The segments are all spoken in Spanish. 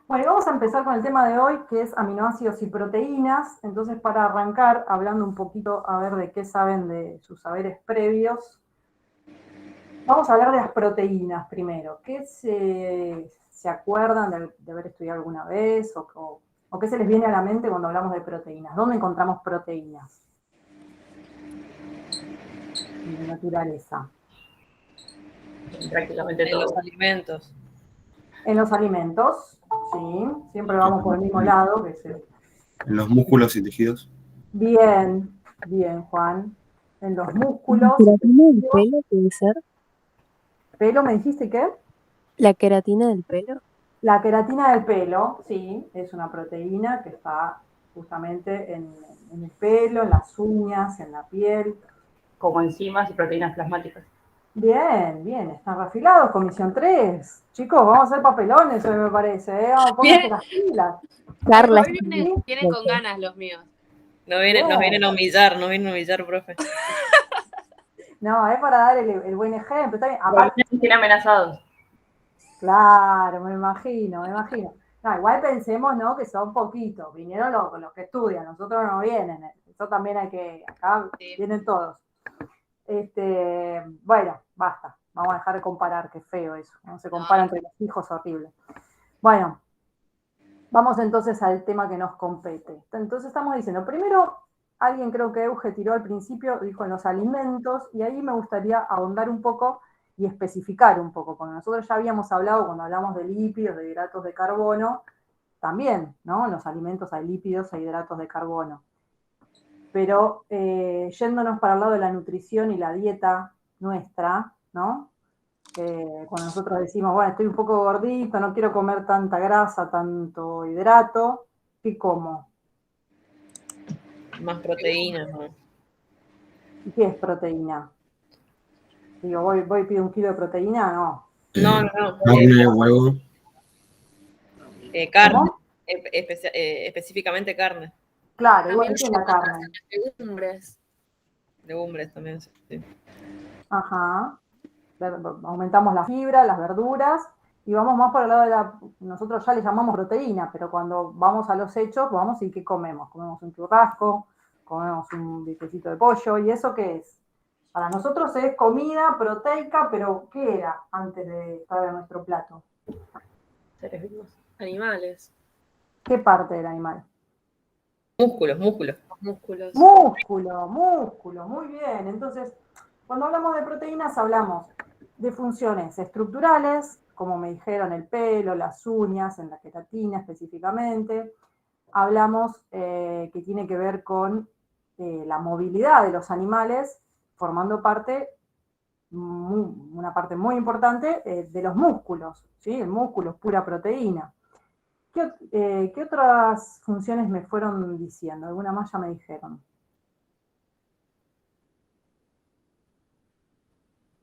Bueno, y vamos a empezar con el tema de hoy, que es aminoácidos y proteínas. Entonces, para arrancar, hablando un poquito, a ver de qué saben de sus saberes previos, vamos a hablar de las proteínas primero. ¿Qué se acuerdan de haber estudiado alguna vez o qué se les viene a la mente cuando hablamos de proteínas? ¿Dónde encontramos proteínas en la naturaleza? Prácticamente En los todo. alimentos. En los alimentos, sí, siempre vamos por el mismo lado, que es el... En los músculos y tejidos. Bien, bien, Juan. En los La músculos. queratina del pelo puede ser. ¿Pelo me dijiste qué? La queratina del pelo. La queratina del pelo, sí, es una proteína que está justamente en el pelo, en las uñas, en la piel. Como enzimas y proteínas plasmáticas. Bien, bien, están refilados, comisión 3. Chicos, vamos a hacer papelones hoy me parece, ¿eh? Vamos, pónganse las pilas. Carla. Hoy vienen con ganas los míos. Nos vienen a humillar, profe. No, es para dar el buen ejemplo. Está bien. Aparte, Tienen amenazados. claro, me imagino. No, igual pensemos, ¿no? Que son poquitos. Vinieron los que estudian, nosotros no vienen. Eso también hay que, acá Sí. vienen todos. Bueno, basta. Vamos a dejar de comparar, que feo eso. No se compara entre los hijos, horrible. Bueno, vamos entonces al tema que nos compete. Entonces estamos diciendo, primero, alguien creo que Euge tiró al principio, dijo en los alimentos, y ahí me gustaría ahondar un poco y especificar un poco, porque nosotros ya habíamos hablado cuando hablamos de lípidos, de hidratos de carbono, también, ¿no? En los alimentos hay lípidos e hidratos de carbono. Pero yéndonos para el lado de la nutrición y la dieta nuestra, ¿no? Cuando nosotros decimos, bueno, estoy un poco gordito, no quiero comer tanta grasa, tanto hidrato, ¿qué como? Más proteínas, ¿no? ¿Y qué es proteína? Digo, voy y pido 1 kilo de proteína, no. No. Carne, huevo. Carne. ¿Cómo? Específicamente carne. Claro, igual También que la carne. legumbres. Legumbres también, sí. Ajá. Aumentamos la fibra, las verduras, y vamos más por el lado de la... Nosotros ya le llamamos proteína, pero cuando vamos a los hechos, vamos y ¿qué comemos? Comemos un churrasco, comemos un bifecito de pollo, ¿y eso qué es? Para nosotros es comida proteica, pero ¿qué era antes de estar en nuestro plato? Seres vivos. Animales. ¿Qué parte del animal? Músculos. Músculos. Músculo, muy bien. Entonces, cuando hablamos de proteínas, hablamos de funciones estructurales, como me dijeron, el pelo, las uñas, en la queratina específicamente. Hablamos que tiene que ver con la movilidad de los animales, formando parte, una parte muy importante de los músculos, ¿sí? El músculo es pura proteína. ¿Qué otras funciones me fueron diciendo? Alguna más ya me dijeron.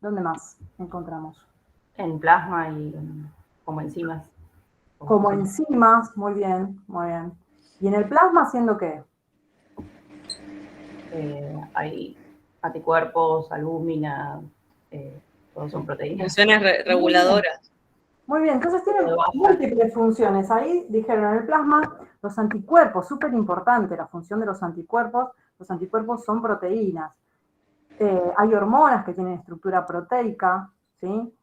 ¿Dónde más encontramos? En plasma y como enzimas. Como enzimas, muy bien. ¿Y en el plasma haciendo qué? Hay anticuerpos, albúmina, todos son proteínas. Funciones reguladoras. Muy bien, entonces tienen múltiples funciones. Ahí dijeron en el plasma, los anticuerpos, súper importante la función de los anticuerpos. Los anticuerpos son proteínas. Hay hormonas que tienen estructura proteica, ¿sí?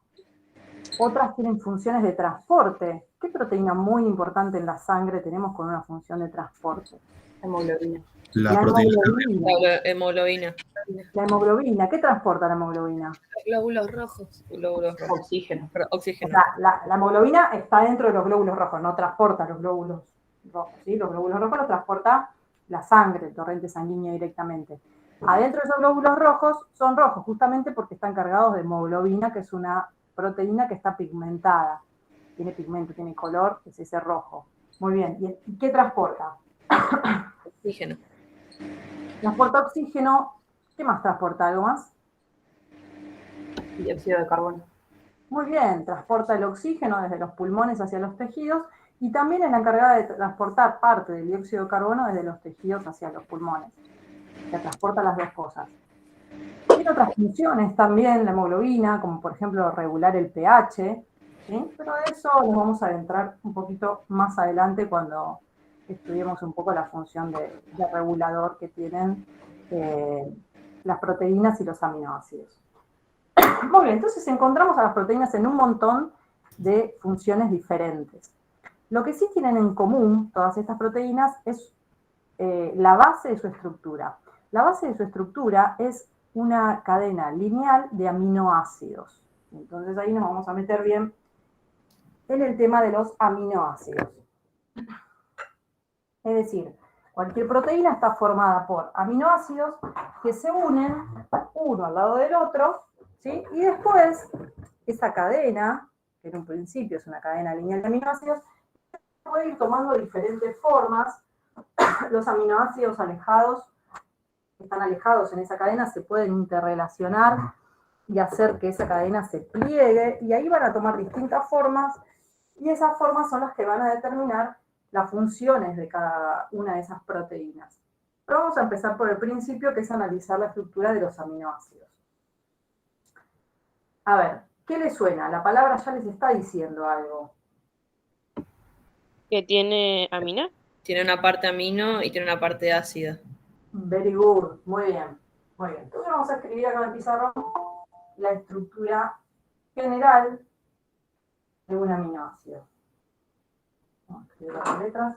Otras tienen funciones de transporte. ¿Qué proteína muy importante en la sangre tenemos con una función de transporte? Hemoglobina. La proteína. La hemoglobina. La hemoglobina. ¿Qué transporta la hemoglobina? Glóbulos rojos. Glóbulos rojos. Oxígeno. Oxígeno. O sea, la hemoglobina está dentro de los glóbulos rojos, no transporta los glóbulos rojos, ¿sí? Los glóbulos rojos los transporta la sangre, el torrente sanguíneo directamente. Adentro de esos glóbulos rojos son rojos justamente porque están cargados de hemoglobina, que es una proteína que está pigmentada. Tiene pigmento, tiene color, es ese rojo. Muy bien. ¿Y qué transporta? Oxígeno. Transporta oxígeno. ¿Qué más transporta? ¿Algo más? Dióxido de carbono. Muy bien, transporta el oxígeno desde los pulmones hacia los tejidos y también es la encargada de transportar parte del dióxido de carbono desde los tejidos hacia los pulmones. Se transporta las dos cosas. Tiene otras funciones también la hemoglobina, como por ejemplo regular el pH, ¿sí? Pero de eso nos vamos a adentrar un poquito más adelante cuando estudiemos un poco la función de regulador que tienen las proteínas y los aminoácidos. Muy bien, entonces encontramos a las proteínas en un montón de funciones diferentes. Lo que sí tienen en común todas estas proteínas es la base de su estructura. La base de su estructura es una cadena lineal de aminoácidos. Entonces ahí nos vamos a meter bien en el tema de los aminoácidos. Es decir, cualquier proteína está formada por aminoácidos que se unen uno al lado del otro, ¿sí? Y después esa cadena, que en un principio es una cadena lineal de aminoácidos, puede ir tomando diferentes formas. Los aminoácidos alejados, que están alejados en esa cadena, se pueden interrelacionar y hacer que esa cadena se pliegue, y ahí van a tomar distintas formas, y esas formas son las que van a determinar las funciones de cada una de esas proteínas. Pero vamos a empezar por el principio, que es analizar la estructura de los aminoácidos. A ver, ¿qué les suena? La palabra ya les está diciendo algo. ¿Que tiene amina? Tiene una parte amino y tiene una parte ácida. Very good, muy bien, muy bien. Entonces vamos a escribir acá en el pizarrón la estructura general de un aminoácido. Vamos a escribir las letras.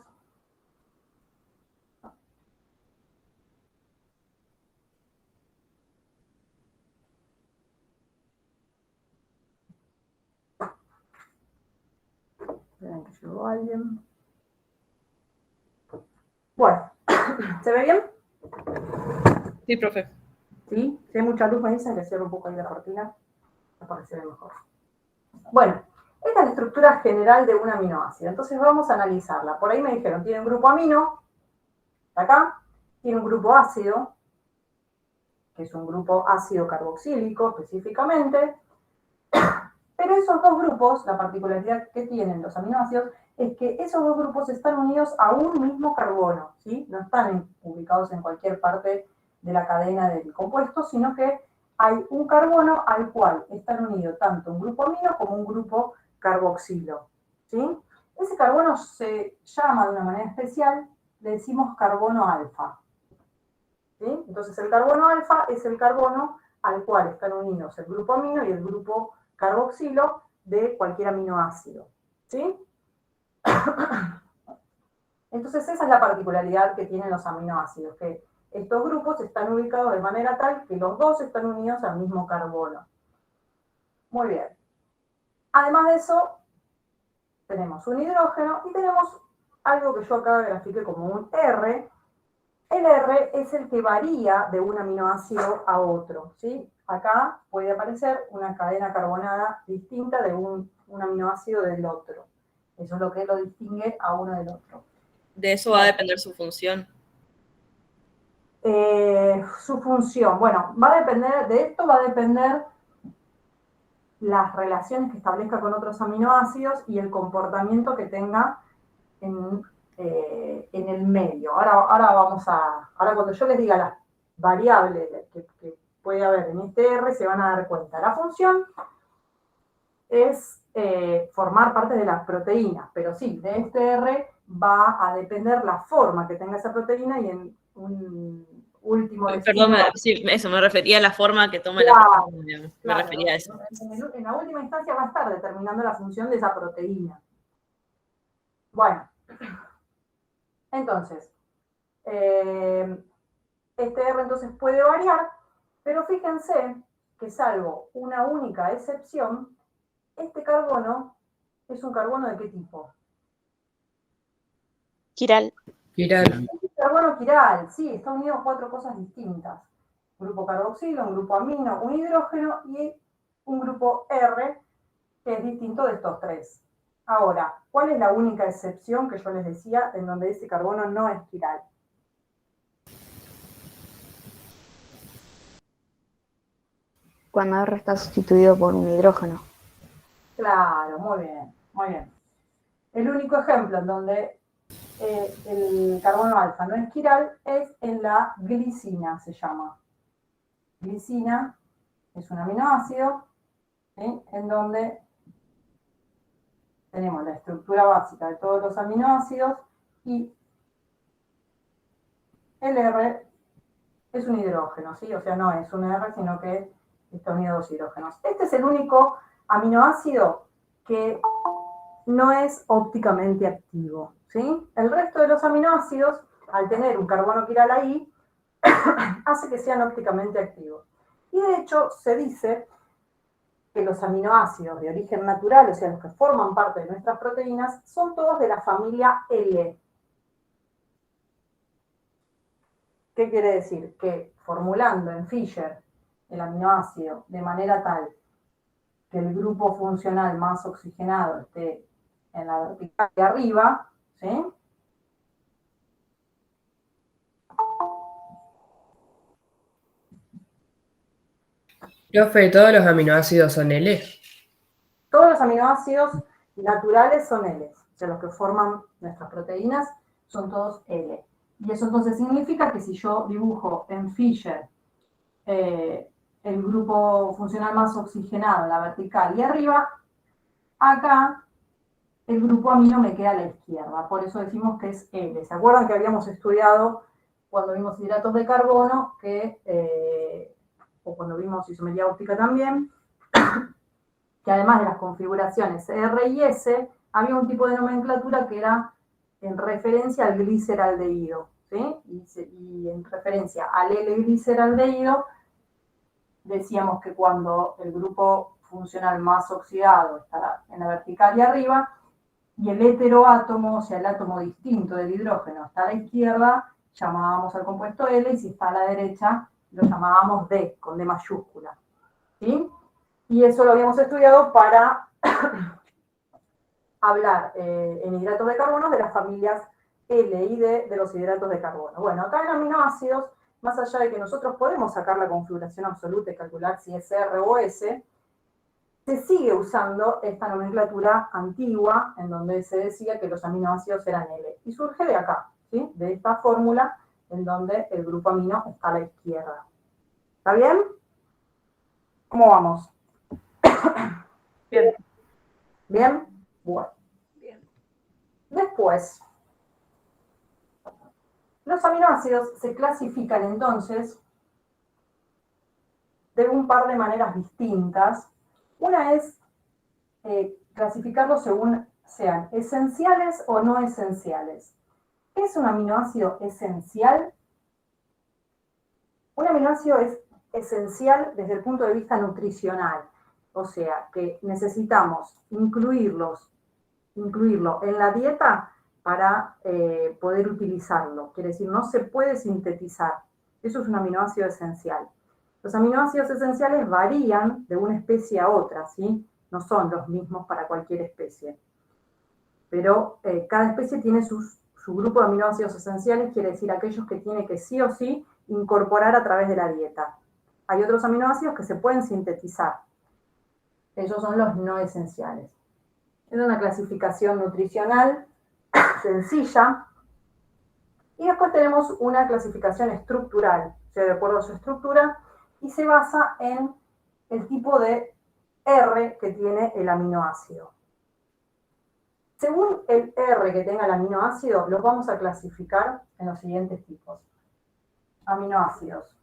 Esperen que llegó alguien. Bueno, ¿se ve bien? Sí, profe. ¿Sí? Si hay mucha luz, me dicen que cierro un poco ahí la cortina para que se vea mejor. Bueno, esta es la estructura general de un aminoácido. Entonces vamos a analizarla. Por ahí me dijeron, tiene un grupo amino, acá, tiene un grupo ácido, que es un grupo ácido carboxílico específicamente, pero esos dos grupos, la particularidad que tienen los aminoácidos, es que esos dos grupos están unidos a un mismo carbono, ¿sí? No están ubicados en cualquier parte de la cadena del compuesto, sino que hay un carbono al cual están unidos tanto un grupo amino como un grupo carboxilo, ¿sí? Ese carbono se llama de una manera especial, le decimos carbono alfa, ¿sí? Entonces el carbono alfa es el carbono al cual están unidos el grupo amino y el grupo carboxilo de cualquier aminoácido, ¿sí? Entonces esa es la particularidad que tienen los aminoácidos, que estos grupos están ubicados de manera tal que los dos están unidos al mismo carbono. Muy bien. Además de eso, tenemos un hidrógeno y tenemos algo que yo acá grafiqué como un R. El R es el que varía de un aminoácido a otro, ¿sí? Acá puede aparecer una cadena carbonada distinta de un aminoácido del otro. Eso es lo que lo distingue a uno del otro. De eso va a depender su función. Su función, bueno, va a depender, de esto va a depender las relaciones que establezca con otros aminoácidos y el comportamiento que tenga en el medio. Ahora cuando yo les diga las variables que puede haber en este R, se van a dar cuenta. La función es formar parte de las proteínas, pero sí, de este R va a depender la forma que tenga esa proteína y en un último destino. Perdón, sí, eso, me refería a la forma que toma Claro, la proteína, digamos. Me claro, refería a eso. en la última instancia va a estar determinando la función de esa proteína. Bueno, entonces, este R entonces puede variar, pero fíjense que salvo una única excepción, este carbono es un carbono ¿de qué tipo? Chiral. Chiral. Carbono quiral, sí, está unido a cuatro cosas distintas. Un grupo carboxilo, un grupo amino, un hidrógeno y un grupo R, que es distinto de estos tres. Ahora, ¿cuál es la única excepción que yo les decía en donde ese carbono no es quiral? Cuando R está sustituido por un hidrógeno. Claro, muy bien, muy bien. El único ejemplo en donde el carbono alfa no es quiral es en la glicina, se llama. Glicina es un aminoácido, ¿sí? En donde tenemos la estructura básica de todos los aminoácidos y el R es un hidrógeno, ¿sí? O sea, no es un R, sino que está unido a dos hidrógenos. Este es el único aminoácido que no es ópticamente activo, ¿sí? El resto de los aminoácidos, al tener un carbono quiral ahí, hace que sean ópticamente activos. Y de hecho, se dice que los aminoácidos de origen natural, o sea, los que forman parte de nuestras proteínas, son todos de la familia L. ¿Qué quiere decir? Que formulando en Fischer el aminoácido de manera tal que el grupo funcional más oxigenado esté en la vertical de arriba, ¿sí? Profe, ¿todos los aminoácidos son L? Todos los aminoácidos naturales son L, o sea, los que forman nuestras proteínas son todos L. Y eso entonces significa que si yo dibujo en Fischer el grupo funcional más oxigenado en la vertical y arriba, acá el grupo amino me queda a la izquierda, por eso decimos que es L. ¿Se acuerdan que habíamos estudiado cuando vimos hidratos de carbono, o cuando vimos isomería óptica también, que además de las configuraciones R y S, había un tipo de nomenclatura que era en referencia al gliceraldehído, ¿sí? Y en referencia al L-gliceraldehído, decíamos que cuando el grupo funcional más oxidado está en la vertical y arriba, y el heteroátomo, o sea, el átomo distinto del hidrógeno, está a la izquierda, llamábamos al compuesto L, y si está a la derecha, lo llamábamos D, con D mayúscula, ¿sí? Y eso lo habíamos estudiado para hablar en hidratos de carbono de las familias L y D de los hidratos de carbono. Bueno, acá en aminoácidos, más allá de que nosotros podemos sacar la configuración absoluta y calcular si es R o S, se sigue usando esta nomenclatura antigua en donde se decía que los aminoácidos eran L. Y surge de acá, ¿sí? De esta fórmula en donde el grupo amino está a la izquierda. ¿Está bien? ¿Cómo vamos? Bien. ¿Bien? Bueno. Bien. Después, los aminoácidos se clasifican entonces de un par de maneras distintas. Una es clasificarlos según sean esenciales o no esenciales. ¿Qué es un aminoácido esencial? Un aminoácido es esencial desde el punto de vista nutricional, o sea, que necesitamos incluirlo en la dieta para poder utilizarlo. Quiere decir, no se puede sintetizar. Eso es un aminoácido esencial. Los aminoácidos esenciales varían de una especie a otra, ¿sí? No son los mismos para cualquier especie. Pero cada especie tiene su grupo de aminoácidos esenciales, quiere decir aquellos que tiene que sí o sí incorporar a través de la dieta. Hay otros aminoácidos que se pueden sintetizar. Ellos son los no esenciales. Es una clasificación nutricional sencilla. Y después tenemos una clasificación estructural, o sea, de acuerdo a su estructura, y se basa en el tipo de R que tiene el aminoácido. Según el R que tenga el aminoácido, los vamos a clasificar en los siguientes tipos. Aminoácidos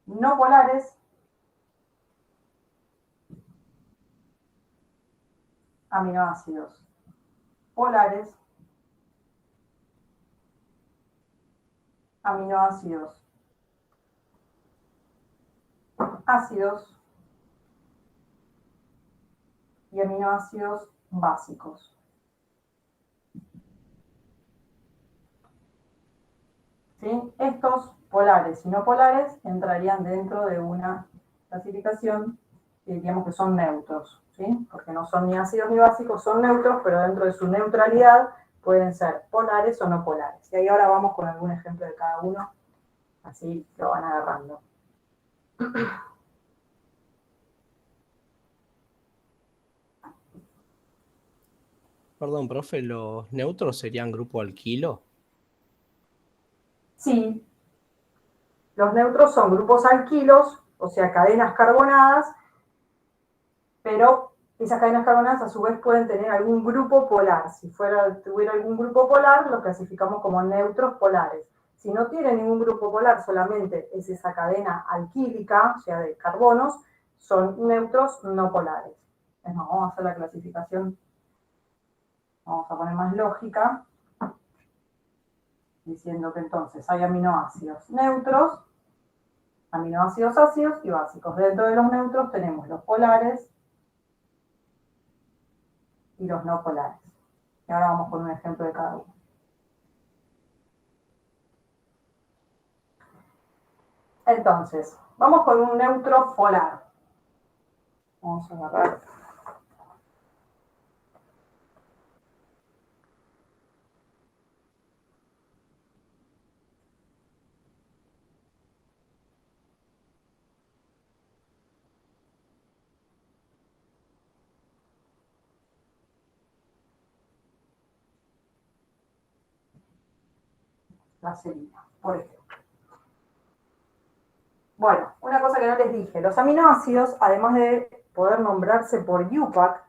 no polares, aminoácidos polares, aminoácidos ácidos y aminoácidos básicos. ¿Sí? Estos polares y no polares entrarían dentro de una clasificación que diríamos que son neutros, ¿sí? Porque no son ni ácidos ni básicos, son neutros, pero dentro de su neutralidad pueden ser polares o no polares. Y ahí ahora vamos con algún ejemplo de cada uno, así lo van agarrando. Perdón, profe, ¿los neutros serían grupo alquilo? Sí, los neutros son grupos alquilos, o sea, cadenas carbonadas, pero esas cadenas carbonadas a su vez pueden tener algún grupo polar. Si tuviera algún grupo polar, lo clasificamos como neutros polares. Si no tiene ningún grupo polar, solamente es esa cadena alquílica, o sea, de carbonos, son neutros no polares. Es más, vamos a hacer la clasificación, vamos a poner más lógica, diciendo que entonces hay aminoácidos neutros, aminoácidos ácidos y básicos. Dentro de los neutros tenemos los polares y los no polares. Y ahora vamos con un ejemplo de cada uno. Entonces, vamos con un neutro polar. Vamos a agarrar. La selina, por ejemplo. Bueno, una cosa que no les dije, los aminoácidos, además de poder nombrarse por UPAC,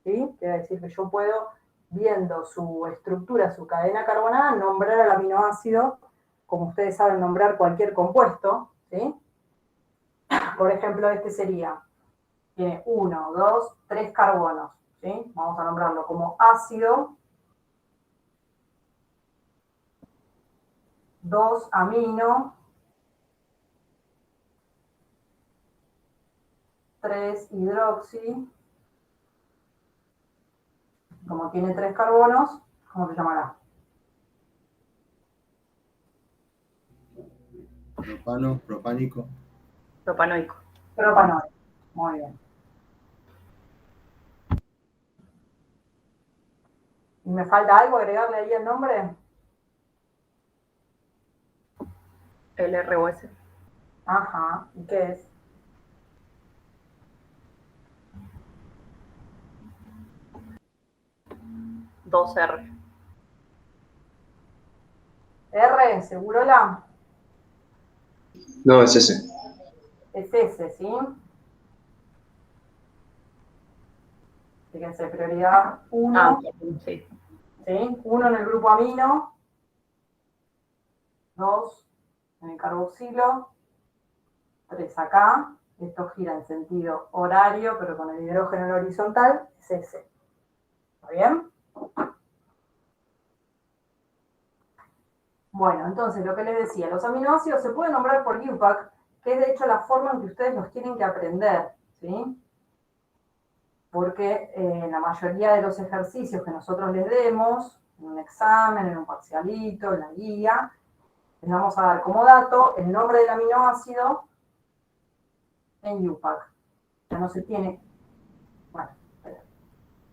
¿sí? Quiere decir que yo puedo, viendo su estructura, su cadena carbonada, nombrar al aminoácido, como ustedes saben nombrar cualquier compuesto, ¿sí? Por ejemplo, este sería, tiene 1, 2, 3 carbonos, ¿sí? Vamos a nombrarlo como ácido, 2 amino, 3 hidroxi. Como tiene 3 carbonos, ¿cómo se llamará? Propano, propánico. Propanoico. Propanoico. Muy bien. ¿Y me falta algo agregarle ahí el nombre? El R o S. Ajá. ¿Y qué es? Dos R. R, ¿seguro la? No, es ese. Es ese, ¿sí? Fíjense, prioridad 1. Ah, sí. ¿Sí? 1 en el grupo amino, 2 en el carboxilo, 3 acá. Esto gira en sentido horario, pero con el hidrógeno en horizontal, es ese. ¿Está bien? Bueno, entonces lo que les decía, los aminoácidos se pueden nombrar por UPAC, que es de hecho la forma en que ustedes los tienen que aprender, ¿sí? Porque en la mayoría de los ejercicios que nosotros les demos, en un examen, en un parcialito, en la guía, les vamos a dar como dato el nombre del aminoácido en UPAC. Ya no se tiene... Bueno, espera.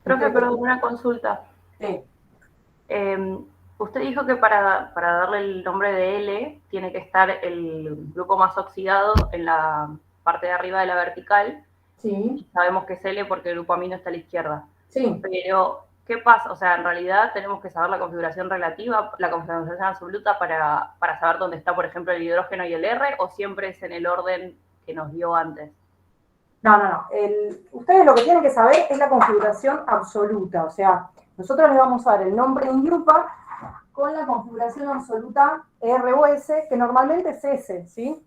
Profe, perdón, una consulta. Sí. Usted dijo que para darle el nombre de L tiene que estar el grupo más oxidado en la parte de arriba de la vertical. Sí. Sabemos que es L porque el grupo amino está a la izquierda. Sí. Pero, ¿qué pasa? O sea, en realidad tenemos que saber la configuración relativa, la configuración absoluta para saber dónde está, por ejemplo, el hidrógeno y el R, o siempre es en el orden que nos dio antes. No. Ustedes lo que tienen que saber es la configuración absoluta. O sea, nosotros les vamos a dar el nombre en UPAC con la configuración absoluta R o S, que normalmente es S, ¿sí?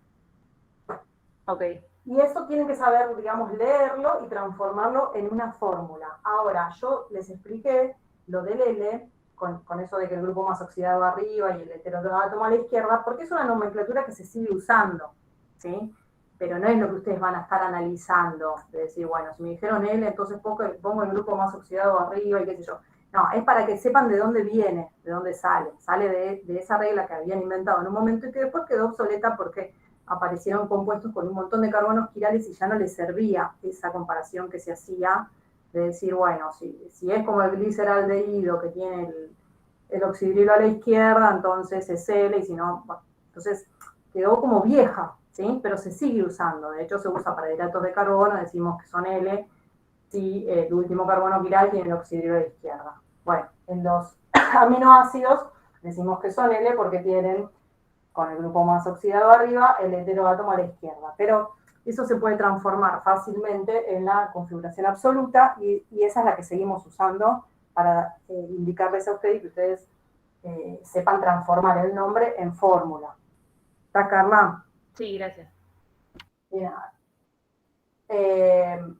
Ok. Y eso tienen que saber, digamos, leerlo y transformarlo en una fórmula. Ahora, yo les expliqué lo del L, con eso de que el grupo más oxidado arriba y el heteroátomo a la izquierda, porque es una nomenclatura que se sigue usando, ¿sí? Pero no es lo que ustedes van a estar analizando, de decir, bueno, si me dijeron L, entonces pongo el grupo más oxidado arriba y qué sé yo. No, es para que sepan de dónde viene, de dónde sale. Sale de esa regla que habían inventado en un momento y que después quedó obsoleta porque aparecieron compuestos con un montón de carbonos quirales y ya no les servía esa comparación que se hacía de decir, bueno, si es como el gliceraldehído que tiene el oxidrilo a la izquierda, entonces es L, y si no, bueno, entonces quedó como vieja, ¿sí? Pero se sigue usando. De hecho, se usa para hidratos de carbono, decimos que son L, si el último carbono quiral tiene el oxidrilo a la izquierda. Bueno, en los aminoácidos decimos que son L porque tienen, con el grupo más oxidado arriba, el heteroátomo a la izquierda. Pero eso se puede transformar fácilmente en la configuración absoluta y esa es la que seguimos usando para indicarles a ustedes y que ustedes sepan transformar el nombre en fórmula. ¿Está, Carla? Sí, gracias. Bien.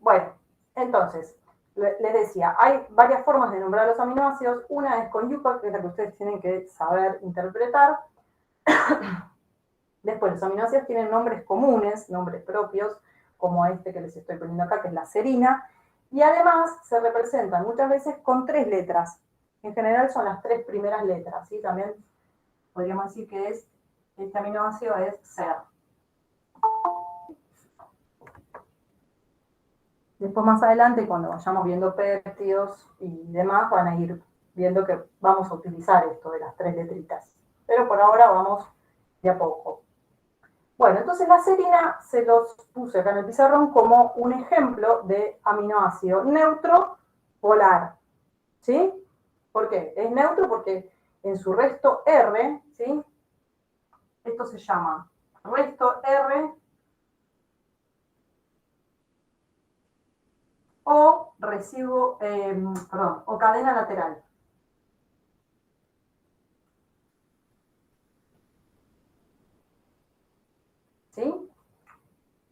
Bueno, entonces, les decía, hay varias formas de nombrar los aminoácidos. Una es con UPAC, que es la que ustedes tienen que saber interpretar. Después, los aminoácidos tienen nombres comunes, nombres propios, como este que les estoy poniendo acá, que es la serina, y además se representan muchas veces con 3 letras. En general son las 3 primeras letras, ¿sí? También podríamos decir que este aminoácido es SER. Después, más adelante, cuando vayamos viendo péptidos y demás, van a ir viendo que vamos a utilizar esto de las 3 letritas. Pero por ahora vamos de a poco. Bueno, entonces la serina se los puse acá en el pizarrón como un ejemplo de aminoácido neutro polar. ¿Sí? ¿Por qué? Es neutro porque en su resto R, ¿sí? Esto se llama resto R o residuo, o cadena lateral. ¿Sí?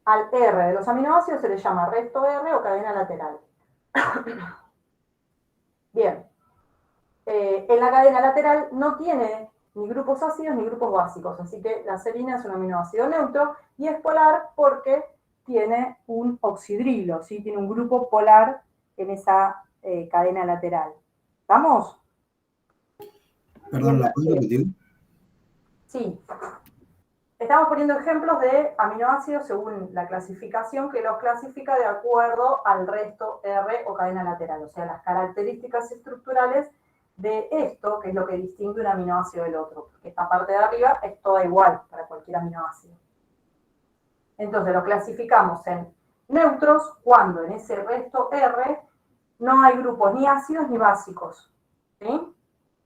Al R de los aminoácidos se le llama resto R o cadena lateral. Bien. En la cadena lateral no tiene ni grupos ácidos ni grupos básicos, así que la serina es un aminoácido neutro y es polar porque tiene un oxidrilo, ¿sí? Tiene un grupo polar en esa cadena lateral. ¿Estamos? Perdón, ¿la puedo repetir? Sí. Estamos poniendo ejemplos de aminoácidos según la clasificación que los clasifica de acuerdo al resto R o cadena lateral, o sea, las características estructurales de esto, que es lo que distingue un aminoácido del otro, porque esta parte de arriba es toda igual para cualquier aminoácido. Entonces lo clasificamos en neutros cuando en ese resto R no hay grupos ni ácidos ni básicos, ¿sí?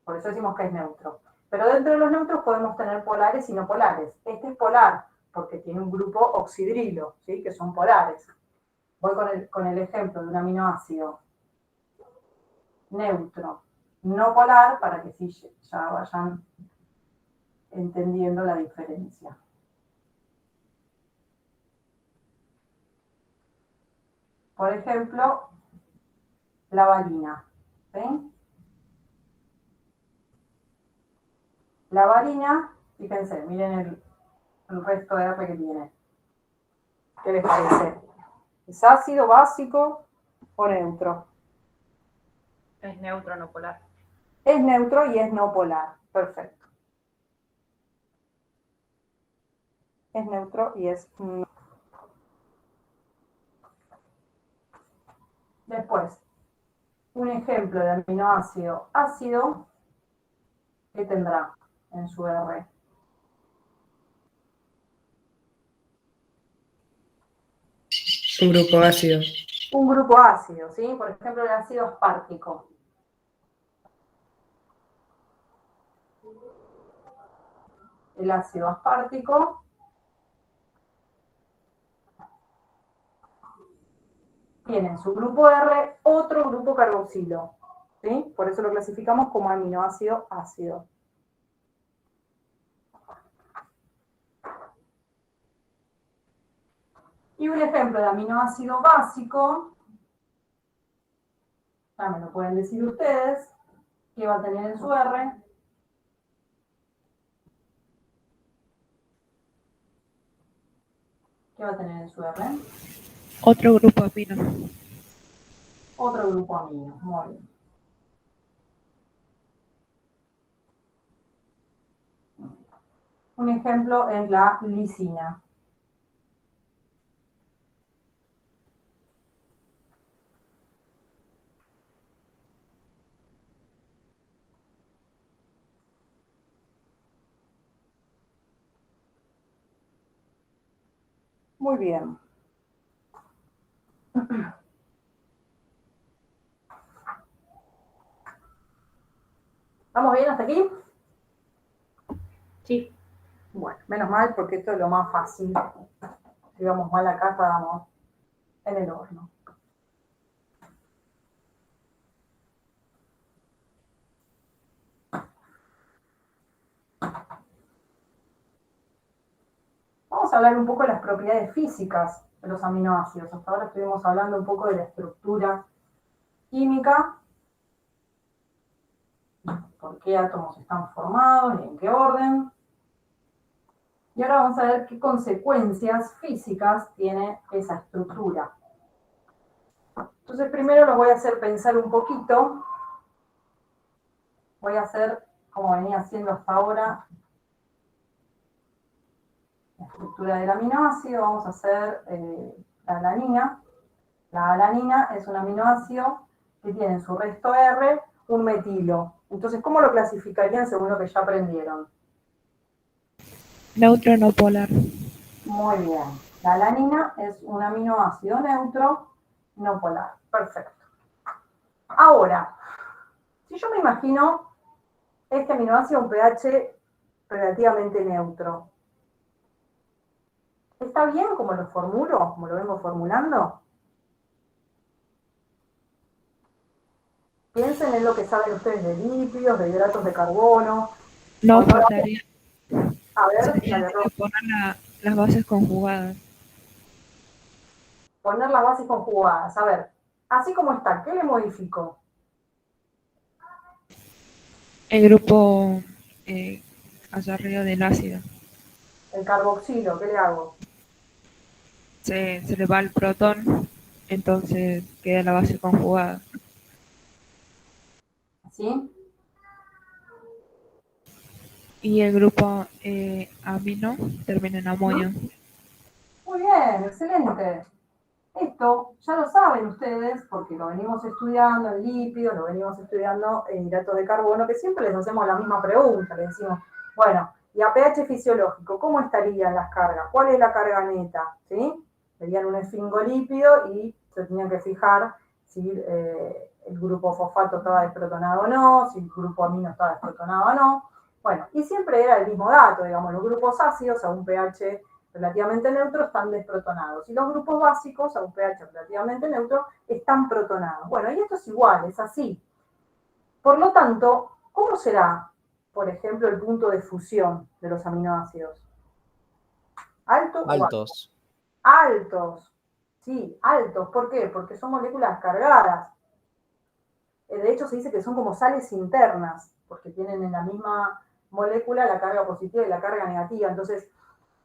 Por eso decimos que es neutro. Pero dentro de los neutros podemos tener polares y no polares. Este es polar porque tiene un grupo oxidrilo, ¿sí? Que son polares. Voy con el ejemplo de un aminoácido neutro, no polar, para que sí ya vayan entendiendo la diferencia. Por ejemplo, la valina, ¿sí? La valina, fíjense, miren el resto de R que tiene. ¿Qué les parece? ¿Es ácido, básico o neutro? Es neutro, no polar. Es neutro y es no polar. Perfecto. Es neutro y es no. Después, un ejemplo de aminoácido ácido que tendrá en su R. Un grupo ácido. Un grupo ácido, ¿sí? Por ejemplo, el ácido aspartico. El ácido aspartico tiene en su grupo R otro grupo carboxilo, ¿sí? Por eso lo clasificamos como aminoácido ácido. Y un ejemplo de aminoácido básico, ya me lo pueden decir ustedes, ¿qué va a tener en su R? ¿Qué va a tener en su R? Otro grupo amino. Otro grupo amino, muy bien. Un ejemplo es la lisina. Muy bien. ¿Estamos bien hasta aquí? Sí. Bueno, menos mal porque esto es lo más fácil. escribamos mal acá, estábamos en el horno. Vamos a hablar un poco de las propiedades físicas de los aminoácidos. Hasta ahora estuvimos hablando un poco de la estructura química, por qué átomos están formados y en qué orden. Y ahora vamos a ver qué consecuencias físicas tiene esa estructura. Entonces primero los voy a hacer pensar un poquito. Voy a hacer, como venía haciendo hasta ahora, la estructura del aminoácido. Vamos a hacer la alanina. La alanina es un aminoácido que tiene en su resto R un metilo. Entonces, ¿cómo lo clasificarían según lo que ya aprendieron? Neutro no polar. Muy bien. La alanina es un aminoácido neutro no polar. Perfecto. Ahora, si yo me imagino este aminoácido un pH relativamente neutro, ¿está bien como lo formulo, como lo vengo formulando? Piensen en lo que saben ustedes de lípidos, de hidratos de carbono. No Cuando- faltaría. A ver, Sería dale, Ro. poner las bases conjugadas. Poner las bases conjugadas. A ver, así como está, ¿qué le modifico? El grupo allá arriba del ácido. El carboxilo, ¿qué le hago? Se le va el protón, entonces queda la base conjugada. ¿Sí? Y el grupo amino termina en amonio. Muy bien, excelente. Esto ya lo saben ustedes porque lo venimos estudiando en lípidos, lo venimos estudiando en hidratos de carbono, que siempre les hacemos la misma pregunta. Les decimos, bueno, y a pH fisiológico, ¿cómo estarían las cargas? ¿Cuál es la carga neta? ¿Sí? Veían un esfingolípido y se tenían que fijar si el grupo fosfato estaba desprotonado o no, si el grupo amino estaba desprotonado o no. Bueno, y siempre era el mismo dato, digamos, los grupos ácidos a un pH relativamente neutro están desprotonados y los grupos básicos a un pH relativamente neutro están protonados. Bueno, y esto es igual, es así. Por lo tanto, ¿cómo será, por ejemplo, el punto de fusión de los aminoácidos? ¿Alto o bajo? Altos. Altos. Sí, altos. ¿Por qué? Porque son moléculas cargadas. De hecho, se dice que son como sales internas, porque tienen en la misma molécula la carga positiva y la carga negativa. Entonces,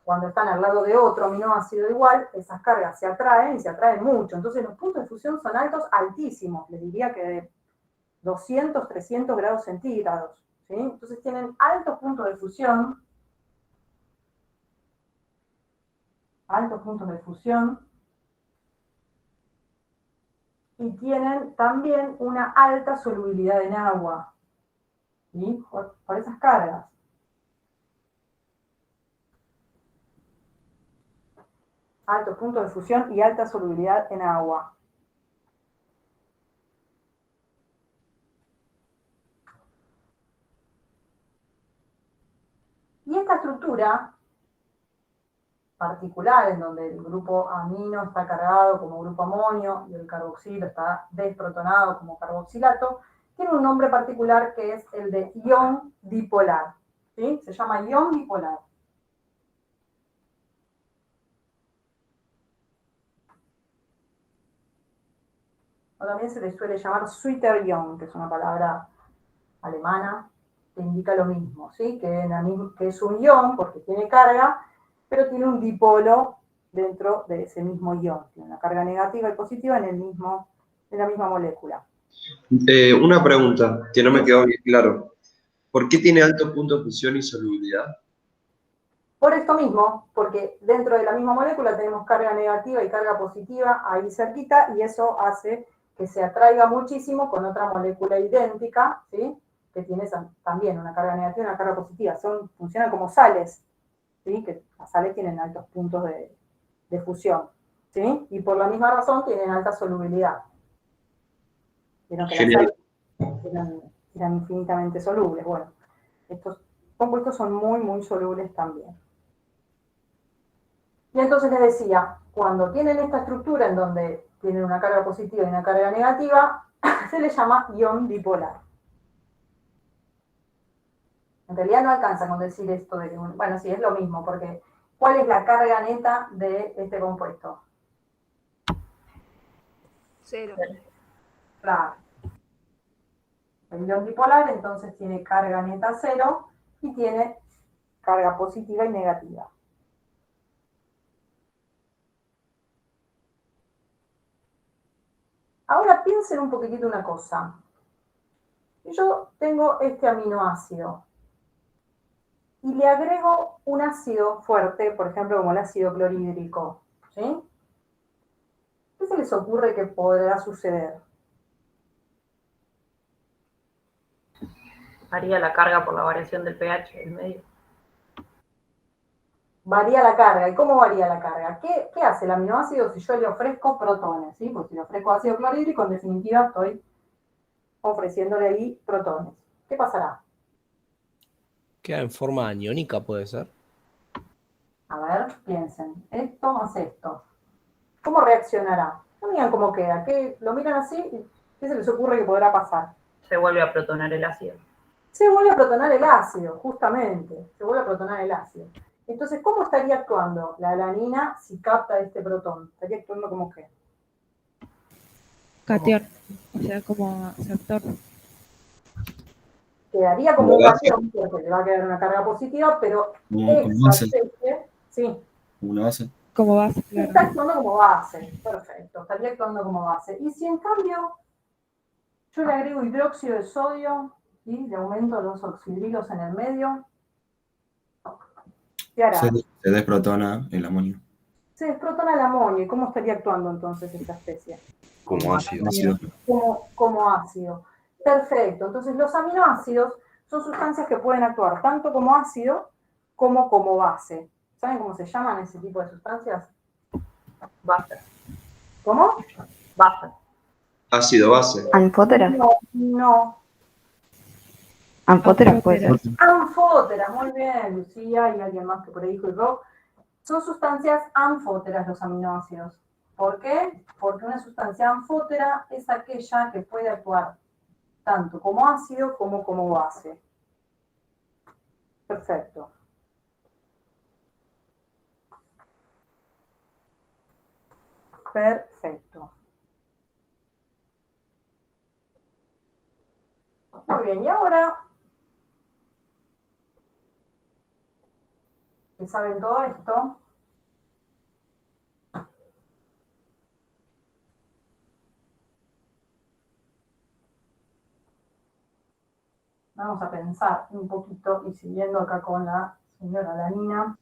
cuando están al lado de otro aminoácido igual, esas cargas se atraen y se atraen mucho. Entonces, los puntos de fusión son altos, altísimos. Les diría que de 200, 300 grados centígrados. ¿Sí? Entonces, tienen altos puntos de fusión. Altos puntos de fusión. Y tienen también una alta solubilidad en agua. ¿Sí? Por esas cargas. Alto punto de fusión y alta solubilidad en agua. Y esta estructura particular, en donde el grupo amino está cargado como grupo amonio y el carboxilo está desprotonado como carboxilato, tiene un nombre particular que es el de ion dipolar. ¿Sí? Se llama ion dipolar. O también se le suele llamar Zwitterion, que es una palabra alemana que indica lo mismo, ¿sí? Que es un ion porque tiene carga, pero tiene un dipolo dentro de ese mismo ion. Tiene una carga negativa y positiva en la misma molécula. Una pregunta que no me quedó bien claro. ¿Por qué tiene altos puntos de fusión y solubilidad? Por esto mismo, porque dentro de la misma molécula tenemos carga negativa y carga positiva ahí cerquita, y eso hace que se atraiga muchísimo con otra molécula idéntica, ¿sí? Que tiene también una carga negativa y una carga positiva. Funcionan como sales, ¿sí? Que las sales tienen altos puntos de fusión, ¿sí? Y por la misma razón tienen alta solubilidad. Vieron que las sales eran infinitamente solubles. Bueno, estos compuestos son muy, muy solubles también. Y entonces les decía, cuando tienen esta estructura en donde tienen una carga positiva y una carga negativa, se le llama ion bipolar. En realidad no alcanza con decir esto de que, bueno, sí, es lo mismo, porque ¿cuál es la carga neta de este compuesto? 0. Claro. El ion bipolar entonces tiene carga neta 0 y tiene carga positiva y negativa. Ahora piensen un poquitito una cosa. Yo tengo este aminoácido y le agrego un ácido fuerte, por ejemplo, como el ácido clorhídrico, ¿sí? ¿Qué se les ocurre que podrá suceder? Varía la carga por la variación del pH del medio. Varía la carga. ¿Y cómo varía la carga? ¿Qué hace el aminoácido si yo le ofrezco protones? ¿Sí? Porque si le ofrezco ácido clorhídrico, en definitiva estoy ofreciéndole ahí protones. ¿Qué pasará? Queda en forma aniónica, puede ser. A ver, piensen. Esto más esto. ¿Cómo reaccionará? No digan cómo queda. ¿Lo miran así? ¿Qué se les ocurre que podrá pasar? Se vuelve a protonar el ácido. Se vuelve a protonar el ácido, justamente. Se vuelve a protonar el ácido. Entonces, ¿cómo estaría actuando la alanina si capta este protón? ¿Estaría actuando como qué? Catión. O sea, como aceptor. Quedaría como un catión, porque le va a quedar una carga positiva, pero Como esta base. especie, sí, Como una base. Como base, está claro. actuando como base. Perfecto, estaría actuando como base. Y si en cambio yo le agrego hidróxido de sodio y le aumento los oxidrilos en el medio, ¿qué hará? Se desprotona el amonio. Se desprotona el amonio. ¿Y cómo estaría actuando entonces esta especie? Como ácido. Como ácido. Perfecto. Entonces los aminoácidos son sustancias que pueden actuar tanto como ácido como base. ¿Saben cómo se llaman ese tipo de sustancias? Base. ¿Cómo? Base. Ácido base. ¿Anfóteras? No. Anfóteras puede ser. Anfóteras, muy bien, Lucía y alguien más que por ahí dijo el rock. Son sustancias anfóteras los aminoácidos. ¿Por qué? Porque una sustancia anfótera es aquella que puede actuar tanto como ácido como base. Perfecto. Perfecto. Muy bien, y ahora que saben todo esto, vamos a pensar un poquito y siguiendo acá con la señora Lanina.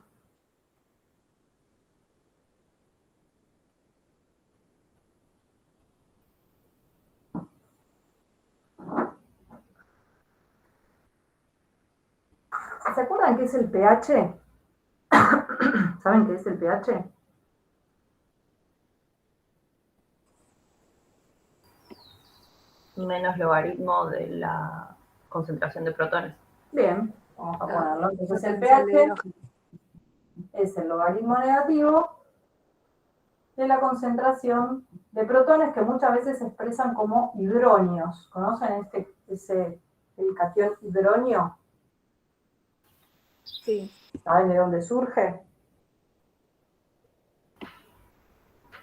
¿Se acuerdan qué es el pH? ¿Saben qué es el pH? Menos logaritmo de la concentración de protones. Bien, vamos a ponerlo. Entonces el pH es el logaritmo negativo de la concentración de protones que muchas veces se expresan como hidronios. ¿Conocen el catión hidronio? Sí. ¿Saben de dónde surge?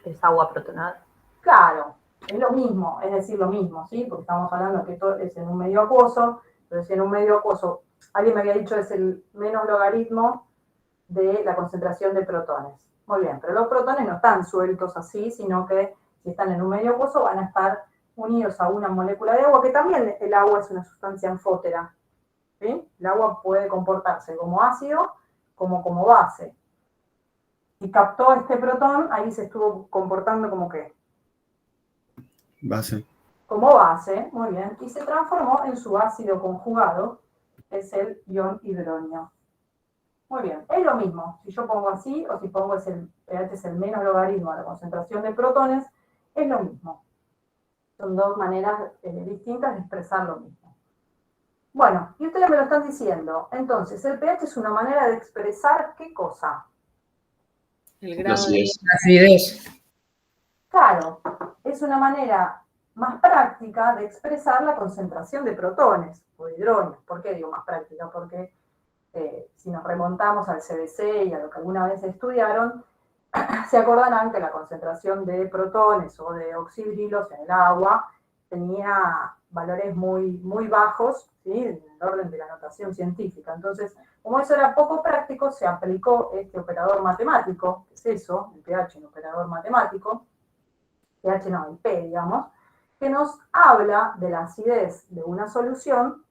Es agua protonada. Claro, es lo mismo, es decir, lo mismo, ¿sí? Porque estamos hablando que esto es en un medio acuoso, pero si en un medio acuoso, alguien me había dicho es el menos logaritmo de la concentración de protones. Muy bien, pero los protones no están sueltos así, sino que si están en un medio acuoso van a estar unidos a una molécula de agua, que también el agua es una sustancia anfótera. ¿Sí? El agua puede comportarse como ácido como base. Y captó este protón, ahí se estuvo comportando como ¿qué? Base. Como base, muy bien, y se transformó en su ácido conjugado, que es el ion hidronio. Muy bien, es lo mismo, si yo pongo así o si pongo pH es el menos logaritmo de la concentración de protones, es lo mismo. Son dos maneras distintas de expresar lo mismo. Bueno, y ustedes me lo están diciendo, entonces el pH es una manera de expresar ¿qué cosa? El La grado de... acidez. Acidez. Claro, es una manera más práctica de expresar la concentración de protones o hidrones. ¿Por qué digo más práctica? Porque si nos remontamos al CBC y a lo que alguna vez estudiaron, se acordarán que la concentración de protones o de oxidrilos en el agua tenía valores muy bajos, ¿sí? En el orden de la notación científica. Entonces, como eso era poco práctico, se aplicó este operador matemático, que es eso, el pH, un operador matemático, pH no, el P, digamos, que nos habla de la acidez de una solución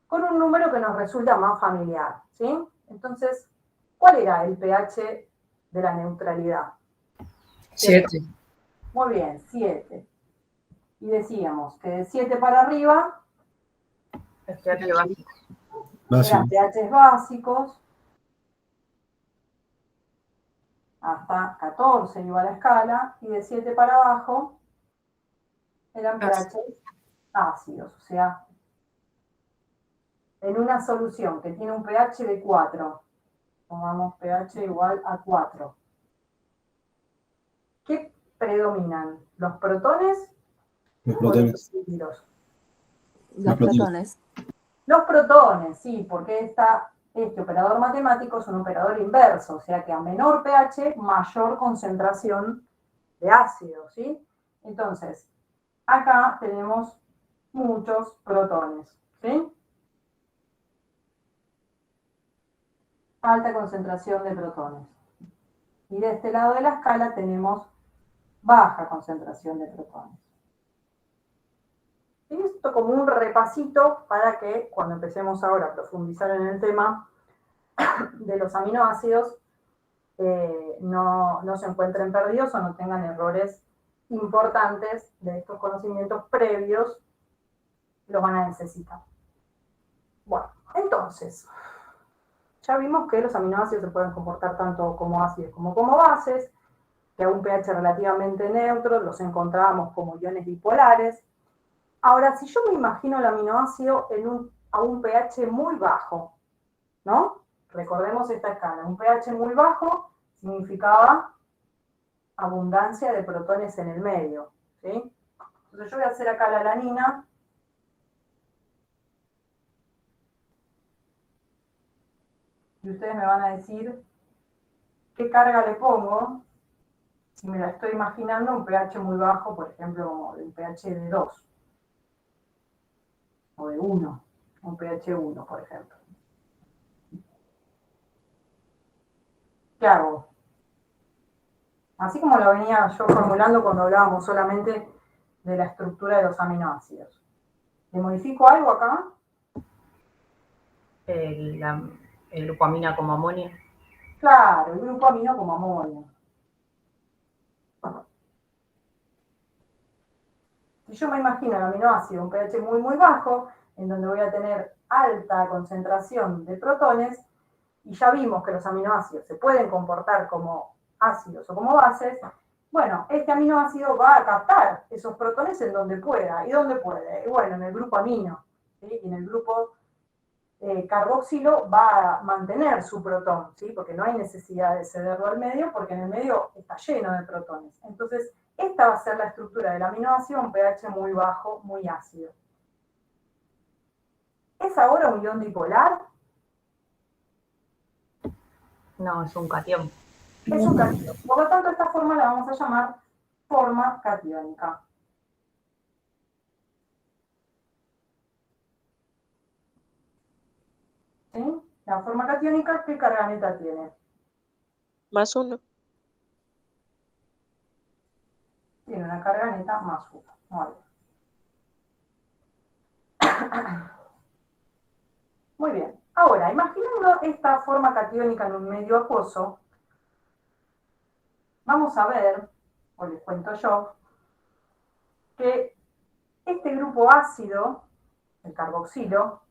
con un número que nos resulta más familiar, ¿sí? Entonces, ¿cuál era el pH de la neutralidad? 7. Muy bien, 7. Y decíamos que de 7 para arriba Es pH básico. eran pHs básicos, hasta 14 iba la escala, y de 7 para abajo eran pHs ácidos, o sea, en una solución que tiene un pH de 4, pongamos pH igual a 4, ¿qué predominan? ¿Los protones Los o los protones. oxígenos? Los protones. Los protones, sí, porque este operador matemático es un operador inverso, o sea que a menor pH, mayor concentración de ácido, ¿sí? Entonces, acá tenemos muchos protones, ¿sí? Alta concentración de protones. Y de este lado de la escala tenemos baja concentración de protones. Y esto como un repasito para que cuando empecemos ahora a profundizar en el tema de los aminoácidos no se encuentren perdidos o no tengan errores importantes de estos conocimientos previos, los van a necesitar. Bueno, entonces, ya vimos que los aminoácidos se pueden comportar tanto como ácidos como bases, que a un pH relativamente neutro los encontramos como iones bipolares. Ahora, si yo me imagino el aminoácido a un pH muy bajo, ¿no? Recordemos esta escala, un pH muy bajo significaba abundancia de protones en el medio, ¿sí? Entonces yo voy a hacer acá la alanina, y ustedes me van a decir qué carga le pongo si me la estoy imaginando un pH muy bajo, por ejemplo, como un pH de 2, o de 1, un pH 1, por ejemplo. ¿Qué hago? Así como lo venía yo formulando cuando hablábamos solamente de la estructura de los aminoácidos. ¿Le modifico algo acá? El grupo amina como amonio. Claro, el grupo amino como amonio. Si yo me imagino el aminoácido, un pH muy bajo, en donde voy a tener alta concentración de protones, y ya vimos que los aminoácidos se pueden comportar como ácidos o como bases, bueno, este aminoácido va a captar esos protones en donde pueda. ¿Y dónde puede? Bueno, en el grupo amino, ¿sí? Y en el grupo carboxilo va a mantener su protón, ¿sí? Porque no hay necesidad de cederlo al medio, porque en el medio está lleno de protones. Entonces, esta va a ser la estructura del aminoácido, un pH muy bajo, muy ácido. ¿Es ahora un ion dipolar? No, es un catión. Es un catión. Por lo tanto, esta forma la vamos a llamar forma catiónica. ¿Sí? La forma catiónica, ¿qué carga neta tiene? +1. Tiene una carga neta +1. Muy bien. Muy bien. Ahora, imaginando esta forma catiónica en un medio acuoso, vamos a ver, o les cuento yo, que este grupo ácido, el carboxilo,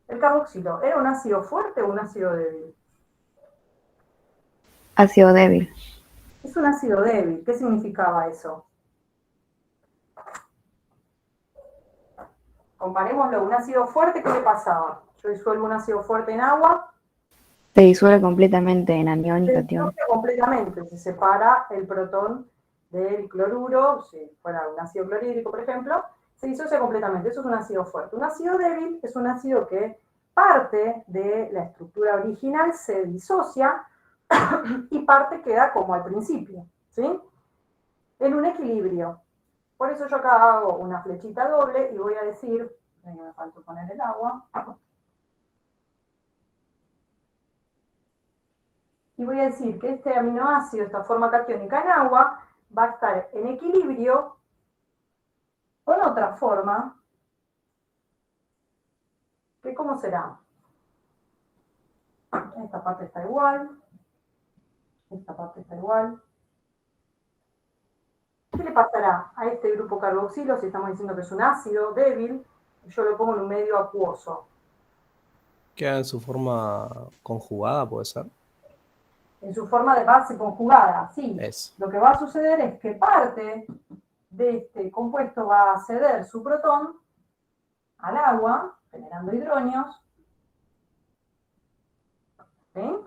¿era un ácido fuerte o un ácido débil? Ácido débil. Es un ácido débil. ¿Qué significaba eso? Comparémoslo, un ácido fuerte, ¿qué le pasaba? Yo disuelvo un ácido fuerte en agua Se disuelve completamente en anión y Se catión. disuelve completamente, se separa el protón del cloruro, si fuera un ácido clorhídrico, por ejemplo, se disocia completamente. Eso es un ácido fuerte. Un ácido débil es un ácido que parte de la estructura original se disocia y parte queda como al principio, ¿sí? En un equilibrio. Por eso yo acá hago una flechita doble y voy a decir, me falta poner el agua, y voy a decir que este aminoácido, esta forma catiónica en agua, va a estar en equilibrio con otra forma, que ¿cómo será? Esta parte está igual, esta parte está igual. ¿Qué le pasará a este grupo carboxilo si estamos diciendo que es un ácido débil? Yo lo pongo en un medio acuoso. Queda en su forma conjugada, puede ser. En su forma de base conjugada, sí. Eso. Lo que va a suceder es que parte de este compuesto va a ceder su protón al agua, generando hidronios. ¿Sí?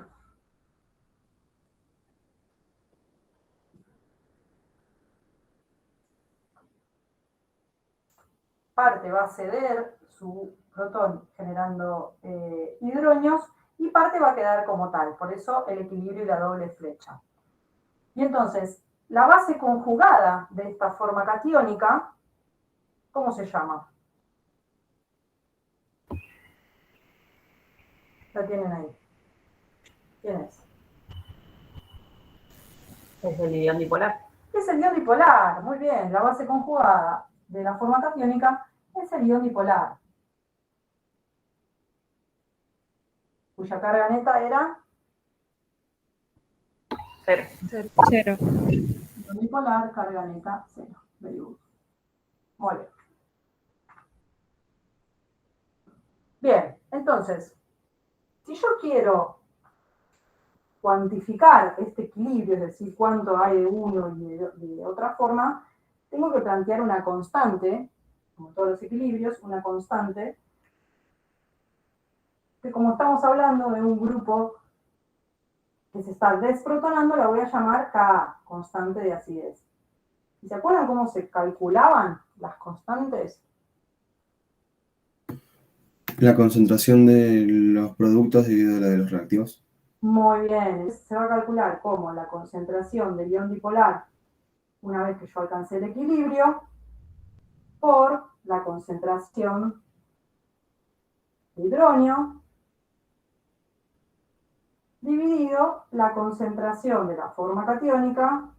Parte va a ceder su protón generando hidronios y parte va a quedar como tal. Por eso el equilibrio y la doble flecha. Y entonces, la base conjugada de esta forma catiónica, ¿cómo se llama? La tienen ahí. ¿Quién es? Es el ion dipolar. Es el ion dipolar, muy bien. La base conjugada de la forma catiónica es el ion dipolar. Cuya carga neta era 0. 0. ion dipolar, carga neta 0. Very good. Muy bien. Bien, entonces, si yo quiero cuantificar este equilibrio, es decir, cuánto hay de uno y de otra forma, tengo que plantear una constante, como todos los equilibrios, una constante, que como estamos hablando de un grupo que se está desprotonando, la voy a llamar Ka, constante de acidez. ¿Y se acuerdan cómo se calculaban las constantes? La concentración de los productos dividido la de los reactivos. Muy bien, se va a calcular como la concentración del ion dipolar una vez que yo alcancé el equilibrio por la concentración de hidronio dividido la concentración de la forma catiónica,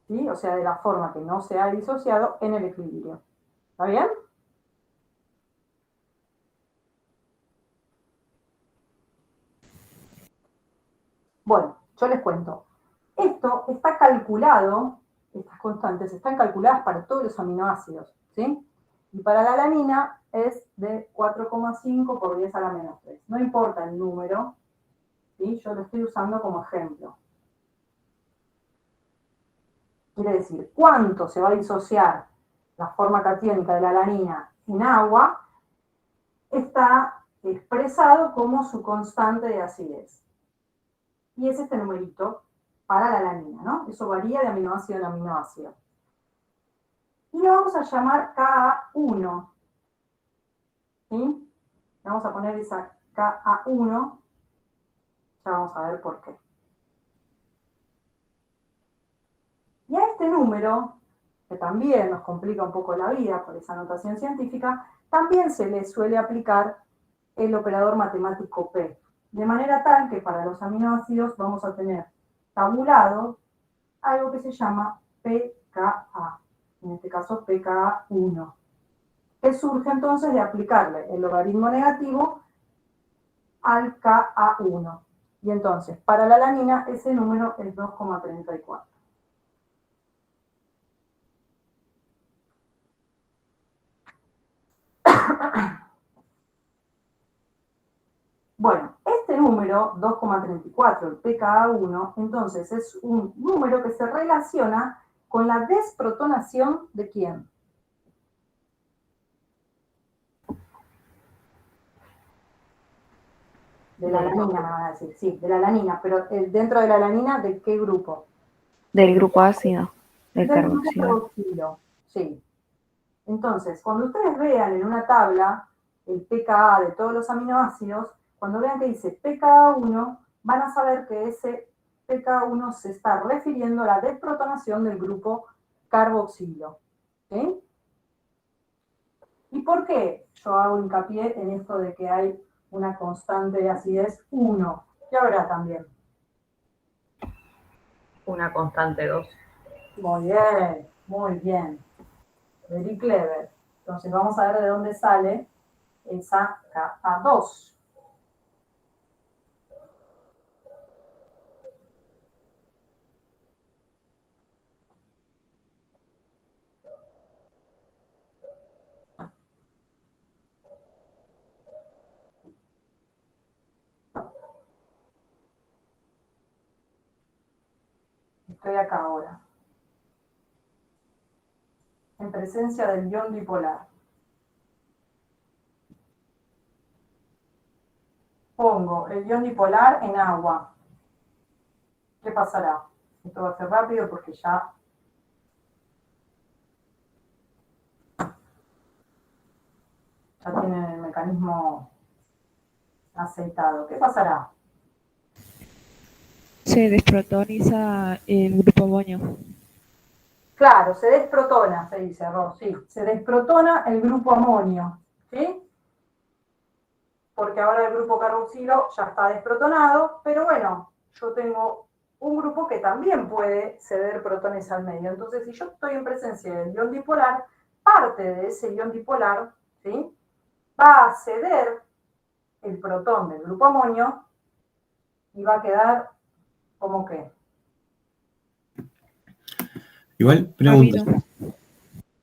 ¿sí? O sea, de la forma que no se ha disociado en el equilibrio. ¿Está bien? Bueno, yo les cuento. Esto está calculado, estas constantes están calculadas para todos los aminoácidos, ¿sí? Y para la alanina es de 4,5 por 10 a la menos 3. No importa el número, ¿sí? Yo lo estoy usando como ejemplo. Quiere decir, ¿cuánto se va a disociar la forma catiónica de la alanina en agua? Está expresado como su constante de acidez. Y es este numerito para la alanina, ¿no? Eso varía de aminoácido en aminoácido. Y lo vamos a llamar Ka1. ¿Sí? Vamos a poner esa Ka1. Ya vamos a ver por qué. Y a este número, que también nos complica un poco la vida por esa notación científica, también se le suele aplicar el operador matemático P. De manera tal que para los aminoácidos vamos a tener tabulado algo que se llama pKa, en este caso pKa1, que surge entonces de aplicarle el logaritmo negativo al Ka1. Y entonces, para la alanina, ese número es 2,34. Bueno, este número, 2,34, el pKa1, entonces es un número que se relaciona con la desprotonación ¿de quién? De la alanina, me van a decir. Sí, de la alanina. Pero dentro de la alanina, ¿de qué grupo? Del grupo ácido, del Del grupo carboxilo. carboxilo, sí. Entonces, cuando ustedes vean en una tabla el pKa de todos los aminoácidos, cuando vean que dice pKa1, van a saber que ese pKa1 se está refiriendo a la desprotonación del grupo carboxilo. ¿Sí? ¿Y por qué yo hago hincapié en esto de que hay una constante de acidez 1? Ya verá también. Una constante 2. Muy bien, muy bien. Very clever. Entonces vamos a ver de dónde sale esa Ka2. Estoy acá ahora. En presencia del ion dipolar. Pongo el ion dipolar en agua. ¿Qué pasará? Esto va a ser rápido porque ya tienen el mecanismo aceitado. ¿Qué pasará? Se desprotoniza el grupo amonio. Claro, se desprotona, se dice, Ros, sí. Se desprotona el grupo amonio, ¿sí? Porque ahora el grupo carboxilo ya está desprotonado, pero bueno, yo tengo un grupo que también puede ceder protones al medio. Entonces, si yo estoy en presencia del ion dipolar, parte de ese ion dipolar, ¿sí?, va a ceder el protón del grupo amonio y va a quedar como que. Igual, pregunta. Amino.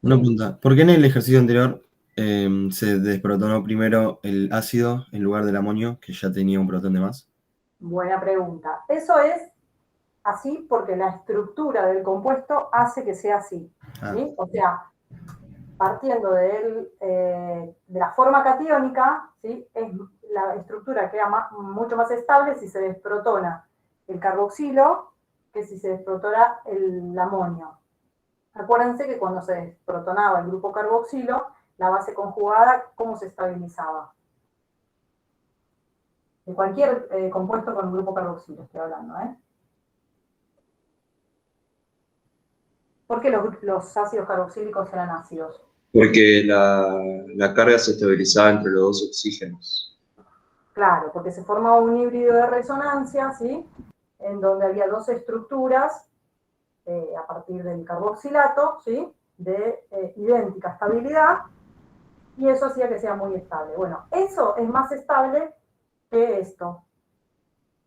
Una pregunta. ¿Por qué en el ejercicio anterior se desprotonó primero el ácido en lugar del amonio, que ya tenía un protón de más? Buena pregunta. Eso es así porque la estructura del compuesto hace que sea así, ¿sí? O sea, partiendo de la forma catiónica, ¿sí?, es la estructura queda mucho más estable si se desprotona el carboxilo que si se desprotona el amonio. Acuérdense que cuando se desprotonaba el grupo carboxilo, la base conjugada, ¿cómo se estabilizaba? De cualquier compuesto con un grupo carboxilo estoy hablando, ¿eh? ¿Por qué los ácidos carboxílicos eran ácidos? Porque la carga se estabilizaba entre los dos oxígenos. Claro, porque se formaba un híbrido de resonancia, ¿sí?, en donde había dos estructuras a partir del carboxilato, ¿sí?, de idéntica estabilidad, y eso hacía que sea muy estable. Bueno, eso es más estable que esto,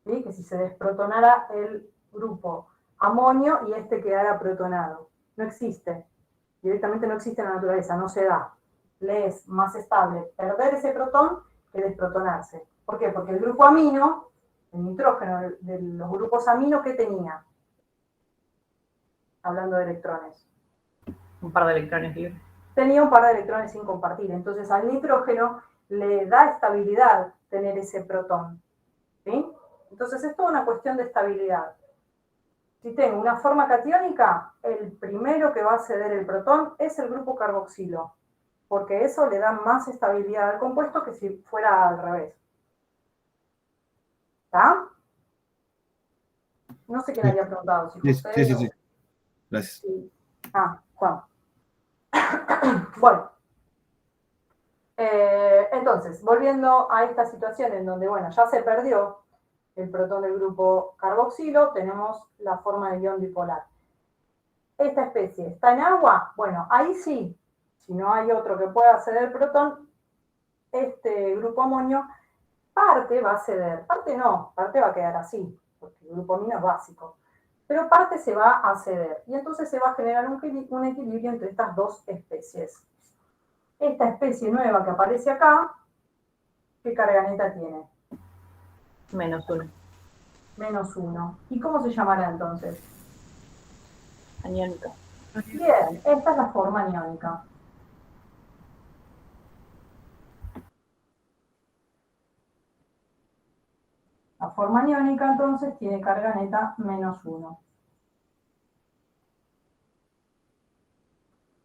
¿sí?, que si se desprotonara el grupo amonio y este quedara protonado. No existe. Directamente no existe en la naturaleza, no se da. Le es más estable perder ese protón que desprotonarse. ¿Por qué? Porque el grupo amino, el nitrógeno de los grupos amino, ¿qué tenía? Hablando de electrones. Un par de electrones libres. Tenía un par de electrones sin compartir. Entonces al nitrógeno le da estabilidad tener ese protón, ¿sí? Entonces es toda una cuestión de estabilidad. Si tengo una forma catiónica, el primero que va a ceder el protón es el grupo carboxilo, porque eso le da más estabilidad al compuesto que si fuera al revés. ¿Está? No sé quién había preguntado, si José Sí. Gracias. Sí. Juan. Bueno. Entonces, volviendo a esta situación en donde, bueno, ya se perdió el protón del grupo carboxilo, tenemos la forma de ion dipolar. ¿Esta especie está en agua? Bueno, ahí sí. Si no hay otro que pueda ceder el protón, este grupo amonio, parte va a ceder. Parte no, parte va a quedar así, porque el grupo amino es básico. Pero parte se va a ceder. Y entonces se va a generar un equilibrio entre estas dos especies. Esta especie nueva que aparece acá, ¿qué carga neta tiene? -1. -1. ¿Y cómo se llamará entonces? Aniónica. Bien, esta es la forma aniónica. La forma aniónica, entonces, tiene carga neta -1.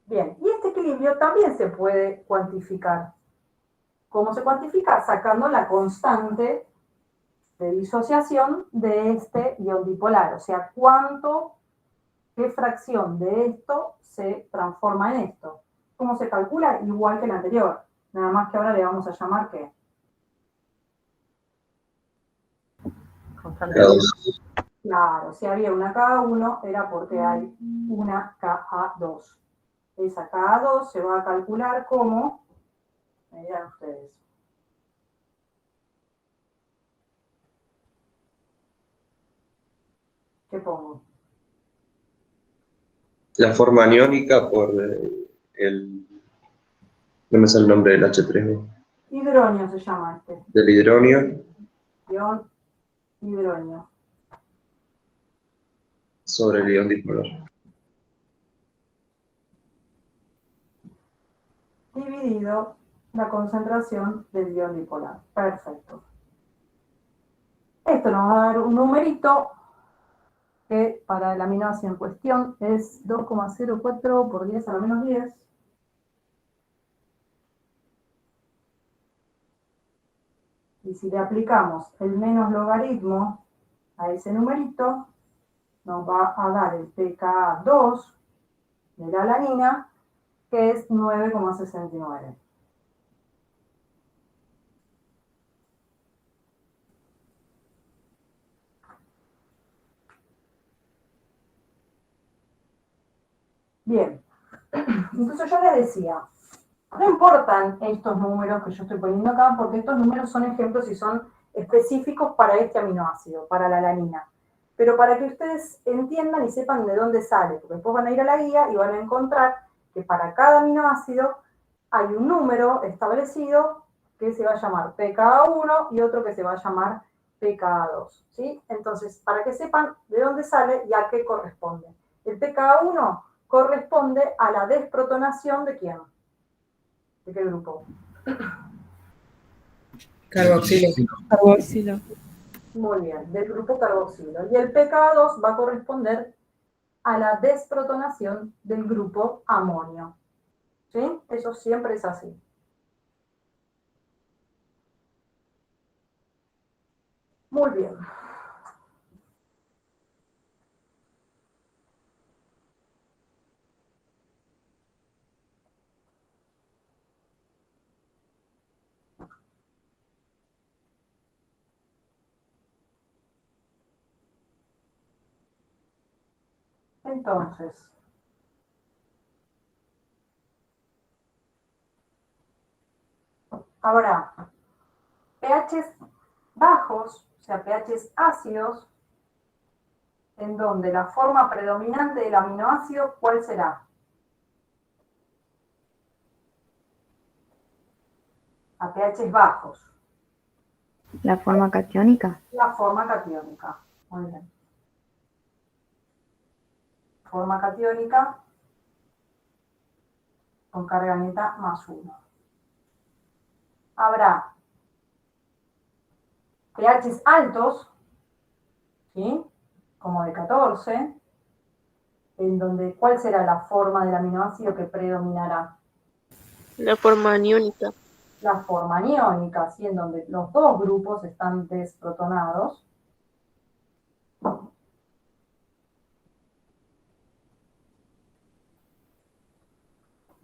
Bien, y este equilibrio también se puede cuantificar. ¿Cómo se cuantifica? Sacando la constante de disociación de este ion dipolar. O sea, qué fracción de esto se transforma en esto. ¿Cómo se calcula? Igual que el anterior. Nada más que ahora le vamos a llamar ¿qué? K2. Claro, si había una Ka1 era porque hay una Ka2. Esa Ka2 se va a calcular como, me dirán ustedes. ¿Qué pongo? La forma aniónica por no me sale el nombre del H3O. Hidronio se llama este. Del hidronio Ion hidronio. sobre el ion dipolar. Dividido la concentración del ion dipolar. Perfecto. Esto nos va a dar un numerito que para el aminoácido en cuestión es 2,04 por 10 a la menos 10. Y si le aplicamos el menos logaritmo a ese numerito, nos va a dar el pKa2 de la alanina, que es 9,69. Bien, entonces yo les decía, no importan estos números que yo estoy poniendo acá, porque estos números son ejemplos y son específicos para este aminoácido, para la alanina. Pero para que ustedes entiendan y sepan de dónde sale, porque después van a ir a la guía y van a encontrar que para cada aminoácido hay un número establecido que se va a llamar pKa1 y otro que se va a llamar pKa2, ¿sí? Entonces, para que sepan de dónde sale y a qué corresponde. El pKa1 corresponde a la desprotonación ¿de quién? ¿De qué grupo? Carboxilo. Carboxilo. Muy bien, del grupo carboxilo. Y el pKa2 va a corresponder a la desprotonación del grupo amonio. ¿Sí? Eso siempre es así. Muy bien. Entonces, ahora, pHs bajos, o sea, pHs ácidos, en donde la forma predominante del aminoácido, ¿cuál será? A pHs bajos. La forma catiónica. La forma catiónica. Muy bien. Forma catiónica con carga neta +1. Habrá pHs altos, ¿sí? Como de 14, en donde, ¿cuál será la forma del aminoácido que predominará? La forma aniónica. La forma aniónica, ¿sí? En donde los dos grupos están desprotonados.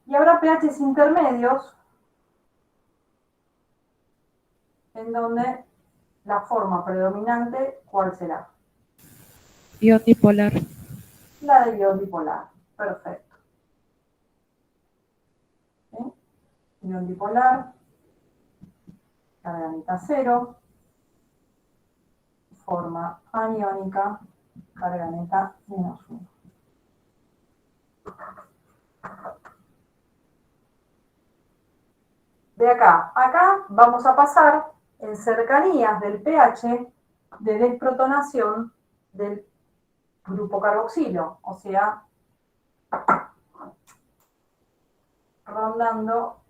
Y habrá pHs intermedios, en donde la forma predominante, ¿cuál será? Ion dipolar. La de ion dipolar. Perfecto. ¿Sí? Ion dipolar, carga neta 0, forma aniónica, carga neta -1. De acá a acá vamos a pasar en cercanías del pH de desprotonación del grupo carboxilo, o sea, rondando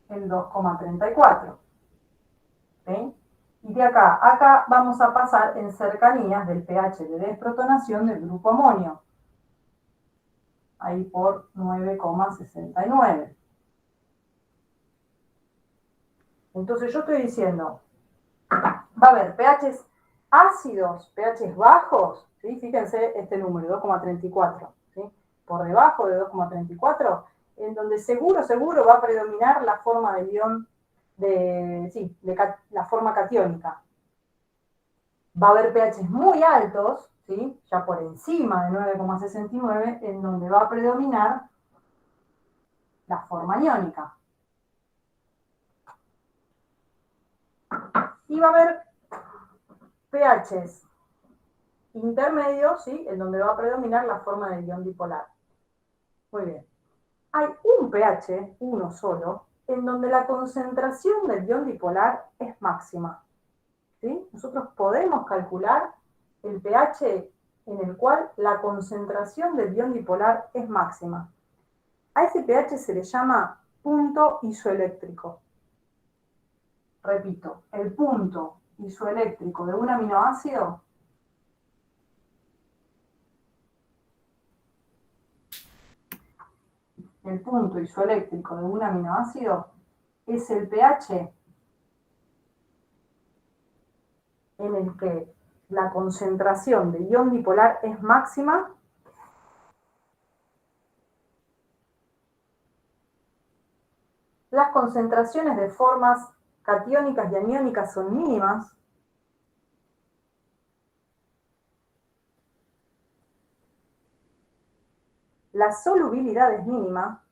el 2,34. ¿Sí? Y de acá a acá vamos a pasar en cercanías del pH de desprotonación del grupo amonio. Ahí por 9,69. Entonces yo estoy diciendo, va a haber pHs ácidos, pHs bajos, ¿sí? Fíjense este número, 2,34, ¿sí? Por debajo de 2,34, en donde seguro va a predominar la forma del ion la forma catiónica. Va a haber pHs muy altos, ¿sí? Ya por encima de 9,69, en donde va a predominar la forma iónica. Y va a haber pHs intermedios, ¿sí? En donde va a predominar la forma del ion dipolar. Muy bien. Hay un pH, uno solo, en donde la concentración del ion dipolar es máxima. ¿Sí? Nosotros podemos calcular el pH en el cual la concentración del ion dipolar es máxima. A ese pH se le llama punto isoeléctrico. Repito, el punto isoeléctrico de un aminoácido es el pH en el que la concentración de ion dipolar es máxima las concentraciones de formas catiónicas y aniónicas son mínimas, la solubilidad es mínima,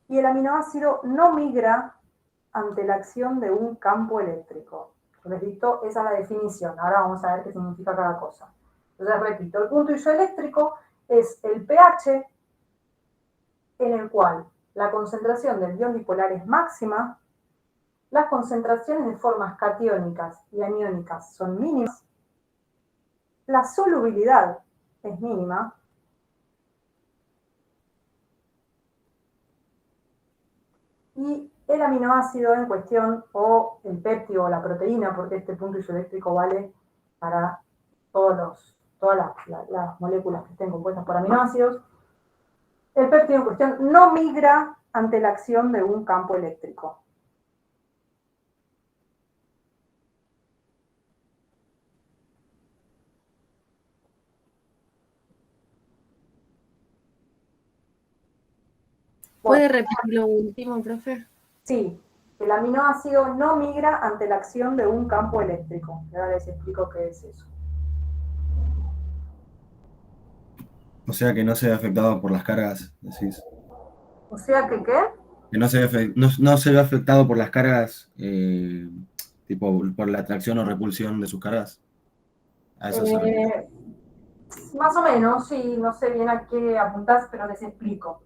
y el aminoácido no migra ante la acción de un campo eléctrico. Les dicto, esa es la definición. Ahora vamos a ver qué significa cada cosa. Entonces, repito, el punto isoeléctrico es el pH en el cual la concentración del ion dipolar es máxima, las concentraciones de formas catiónicas y aniónicas son mínimas, la solubilidad es mínima, y el aminoácido en cuestión, o el péptido o la proteína, porque este punto isoeléctrico vale para todas las moléculas que estén compuestas por aminoácidos, el péptido en cuestión no migra ante la acción de un campo eléctrico. ¿Puede repetir lo último, profe? Sí, el aminoácido no migra ante la acción de un campo eléctrico. Ahora les explico qué es eso. O sea que no se ve afectado por las cargas, decís. O sea que, ¿qué? Que no se ve afectado por las cargas, tipo por la atracción o repulsión de sus cargas. A eso se refiere. Más o menos, sí, no sé bien a qué apuntás, pero les explico.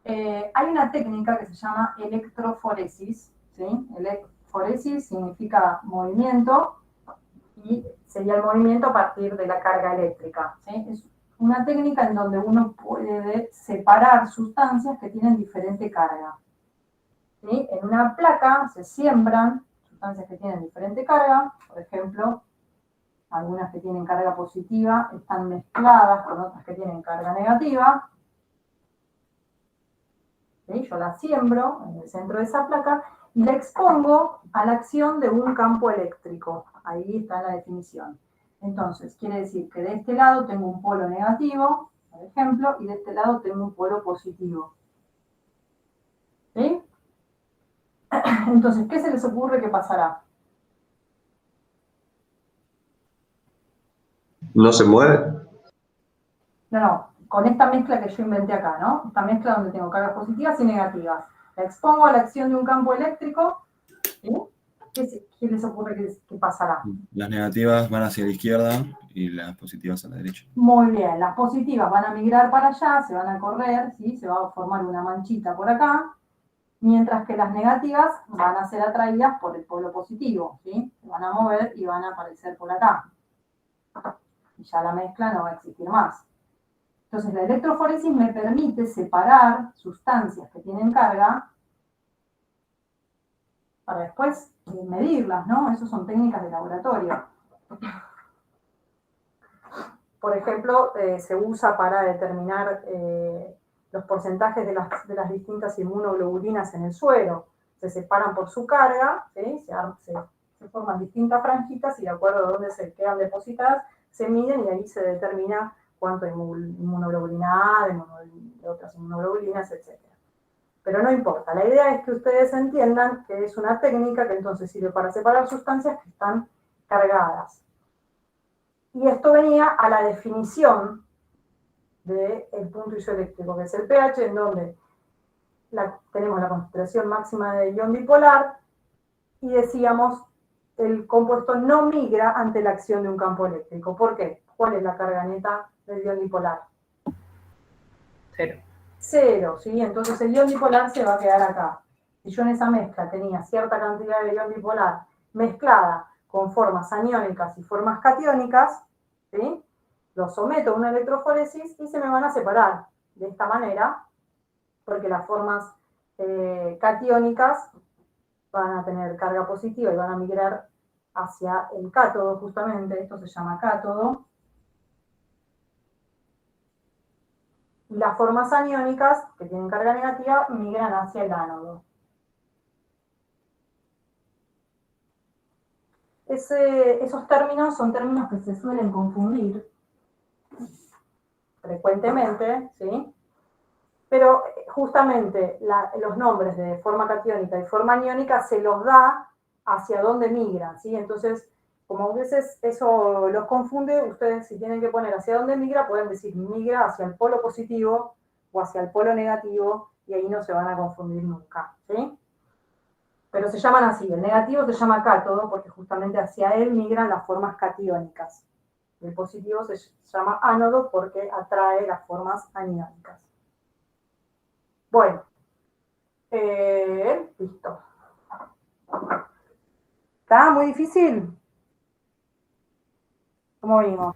Hay una técnica que se llama electroforesis, ¿sí? Electroforesis significa movimiento y sería el movimiento a partir de la carga eléctrica, ¿sí? Es una técnica en donde uno puede separar sustancias que tienen diferente carga, ¿sí? En una placa se siembran sustancias que tienen diferente carga, por ejemplo, algunas que tienen carga positiva están mezcladas con otras que tienen carga negativa. ¿Sí? Yo la siembro en el centro de esa placa y la expongo a la acción de un campo eléctrico. Ahí está la definición. Entonces, quiere decir que de este lado tengo un polo negativo, por ejemplo, y de este lado tengo un polo positivo. ¿Sí? Entonces, ¿qué se les ocurre que pasará? ¿No se mueve? No, con esta mezcla que yo inventé acá, ¿no? Esta mezcla donde tengo cargas positivas y negativas. La expongo a la acción de un campo eléctrico, ¿sí? ¿Qué les ocurre que pasará? Las negativas van hacia la izquierda y las positivas a la derecha. Muy bien, las positivas van a migrar para allá, se van a correr, ¿sí? Se va a formar una manchita por acá, mientras que las negativas van a ser atraídas por el polo positivo, ¿sí? Se van a mover y van a aparecer por acá. Y ya la mezcla no va a existir más. Entonces, la electroforesis me permite separar sustancias que tienen carga para después medirlas, ¿no? Esas son técnicas de laboratorio. Por ejemplo, se usa para determinar los porcentajes de las distintas inmunoglobulinas en el suero. Se separan por su carga, ¿sí? Se forman distintas franjitas y de acuerdo a dónde se quedan depositadas, se miden y ahí se determina cuánto hay inmunoglobulina A, de otras inmunoglobulinas, etc. Pero no importa, la idea es que ustedes entiendan que es una técnica que entonces sirve para separar sustancias que están cargadas. Y esto venía a la definición del punto isoeléctrico, que es el pH, en donde tenemos la concentración máxima de ion dipolar, y decíamos, el compuesto no migra ante la acción de un campo eléctrico. ¿Por qué? ¿Cuál es la carga neta del ion dipolar? 0. 0, ¿sí? Entonces el ion dipolar se va a quedar acá. Si yo en esa mezcla tenía cierta cantidad de ion dipolar mezclada con formas aniónicas y formas catiónicas, ¿sí? Los someto a una electroforesis y se me van a separar de esta manera, porque las formas catiónicas van a tener carga positiva y van a migrar hacia el cátodo, justamente, esto se llama cátodo. Y las formas aniónicas, que tienen carga negativa, migran hacia el ánodo. Esos términos son términos que se suelen confundir frecuentemente, ¿sí? Pero justamente los nombres de forma catiónica y forma aniónica se los da hacia dónde migran, ¿sí? Entonces, como a veces eso los confunde, ustedes si tienen que poner hacia dónde migra, pueden decir migra hacia el polo positivo o hacia el polo negativo, y ahí no se van a confundir nunca, ¿sí? Pero se llaman así, el negativo se llama cátodo porque justamente hacia él migran las formas catiónicas. El positivo se llama ánodo porque atrae las formas aniónicas. Bueno, listo. ¿Está muy difícil? ¿Cómo vimos?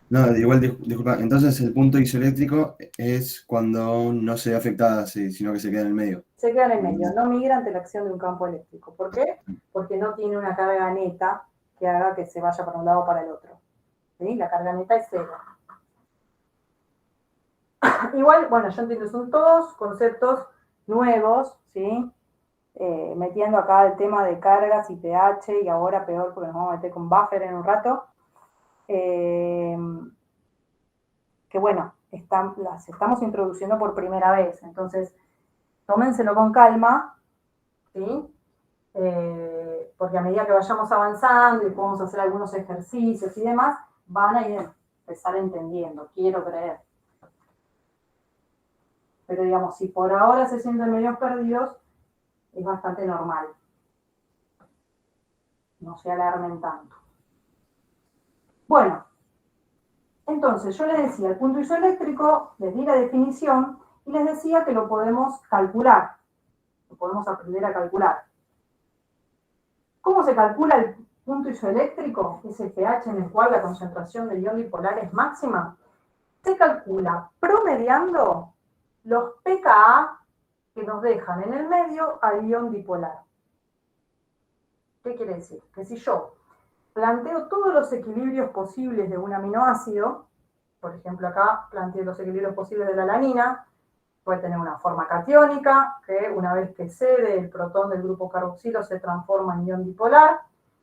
No, igual, disculpa. Entonces, el punto isoeléctrico es cuando no se ve afectada, sino que se queda en el medio. Se queda en el medio, no migra ante la acción de un campo eléctrico. ¿Por qué? Porque no tiene una carga neta que haga que se vaya para un lado o para el otro. ¿Sí? La carga neta es 0. Igual, bueno, yo entiendo, son todos conceptos nuevos, ¿sí? Metiendo acá el tema de cargas y pH, y ahora peor porque nos vamos a meter con buffer en un rato. Que bueno, las estamos introduciendo por primera vez, entonces tómenselo con calma, ¿sí? Porque a medida que vayamos avanzando y podemos hacer algunos ejercicios y demás, van a ir a empezar entendiendo, quiero creer. Pero digamos, si por ahora se sienten medio perdidos, es bastante normal. No se alarmen tanto. Bueno, entonces yo les decía, el punto isoeléctrico, les di la definición y les decía que lo podemos calcular. Lo podemos aprender a calcular. ¿Cómo se calcula el punto isoeléctrico? Ese pH en el cual la concentración del ion dipolar es máxima. Se calcula promediando los pKa que nos dejan en el medio al ion dipolar. ¿Qué quiere decir? Que si yo planteo todos los equilibrios posibles de un aminoácido, por ejemplo acá planteo los equilibrios posibles de la alanina, puede tener una forma catiónica, que una vez que cede el protón del grupo carboxilo se transforma en ion dipolar,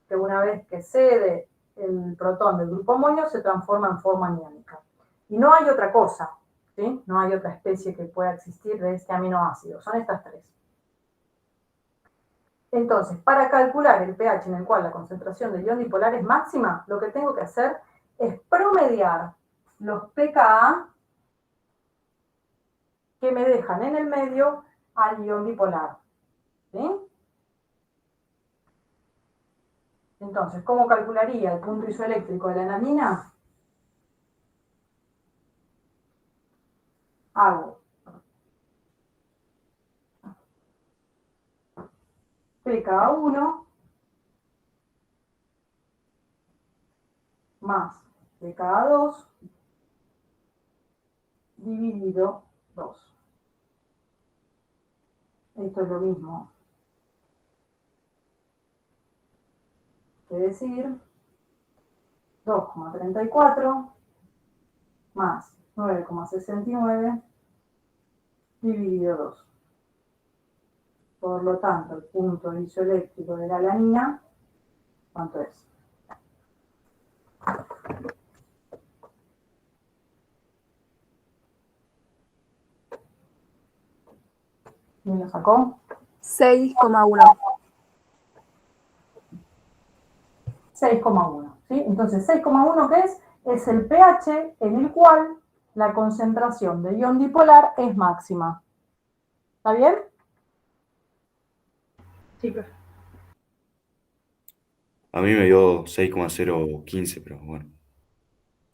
que una vez que cede el protón del grupo amonio se transforma en forma aniónica. Y no hay otra cosa, ¿sí? No hay otra especie que pueda existir de este aminoácido, son estas tres. Entonces, para calcular el pH en el cual la concentración del ion dipolar es máxima, lo que tengo que hacer es promediar los pKa que me dejan en el medio al ion dipolar. ¿Sí? Entonces, ¿cómo calcularía el punto isoeléctrico de la alanina? Hago pKa1 más pKa2 dividido 2. Esto es lo mismo. Es decir, 2,34 más 9,69 dividido 2. Por lo tanto, el punto isoeléctrico de la alanina, ¿cuánto es? ¿Quién lo sacó? 6,1. 6,1. ¿Sí? Entonces, 6,1, ¿qué es? Es el pH en el cual la concentración de ion dipolar es máxima. ¿Está bien? Sí, profe. A mí me dio 6,015, pero bueno.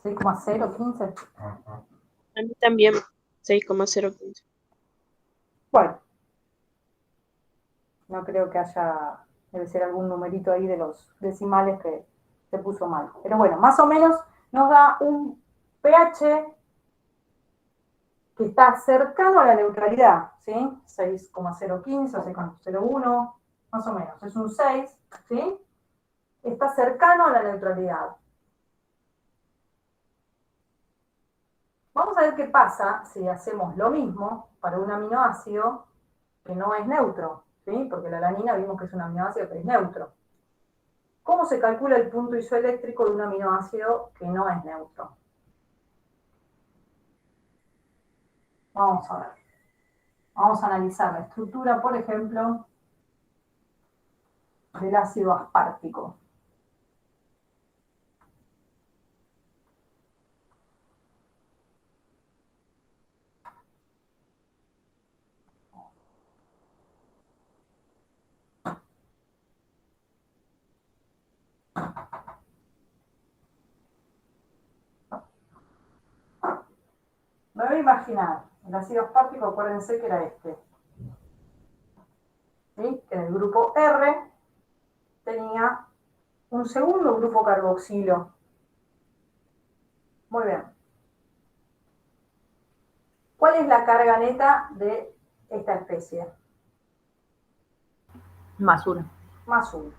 6,015. A mí también 6,015. Bueno, no creo que haya, debe ser algún numerito ahí de los decimales que se puso mal. Pero bueno, más o menos nos da un pH que está cercano a la neutralidad, ¿sí? 6,015 o 6,01, más o menos. Es un 6, ¿sí? Está cercano a la neutralidad. Vamos a ver qué pasa si hacemos lo mismo para un aminoácido que no es neutro, ¿sí? Porque la alanina vimos que es un aminoácido que es neutro. ¿Cómo se calcula el punto isoeléctrico de un aminoácido que no es neutro? Vamos a ver. Vamos a analizar la estructura, por ejemplo, del ácido aspartico. Me voy a imaginar, el ácido aspartico, acuérdense que era este. ¿Sí? Que en el grupo R tenía un segundo grupo carboxilo. Muy bien. ¿Cuál es la carga neta de esta especie? Más 1. Más 1.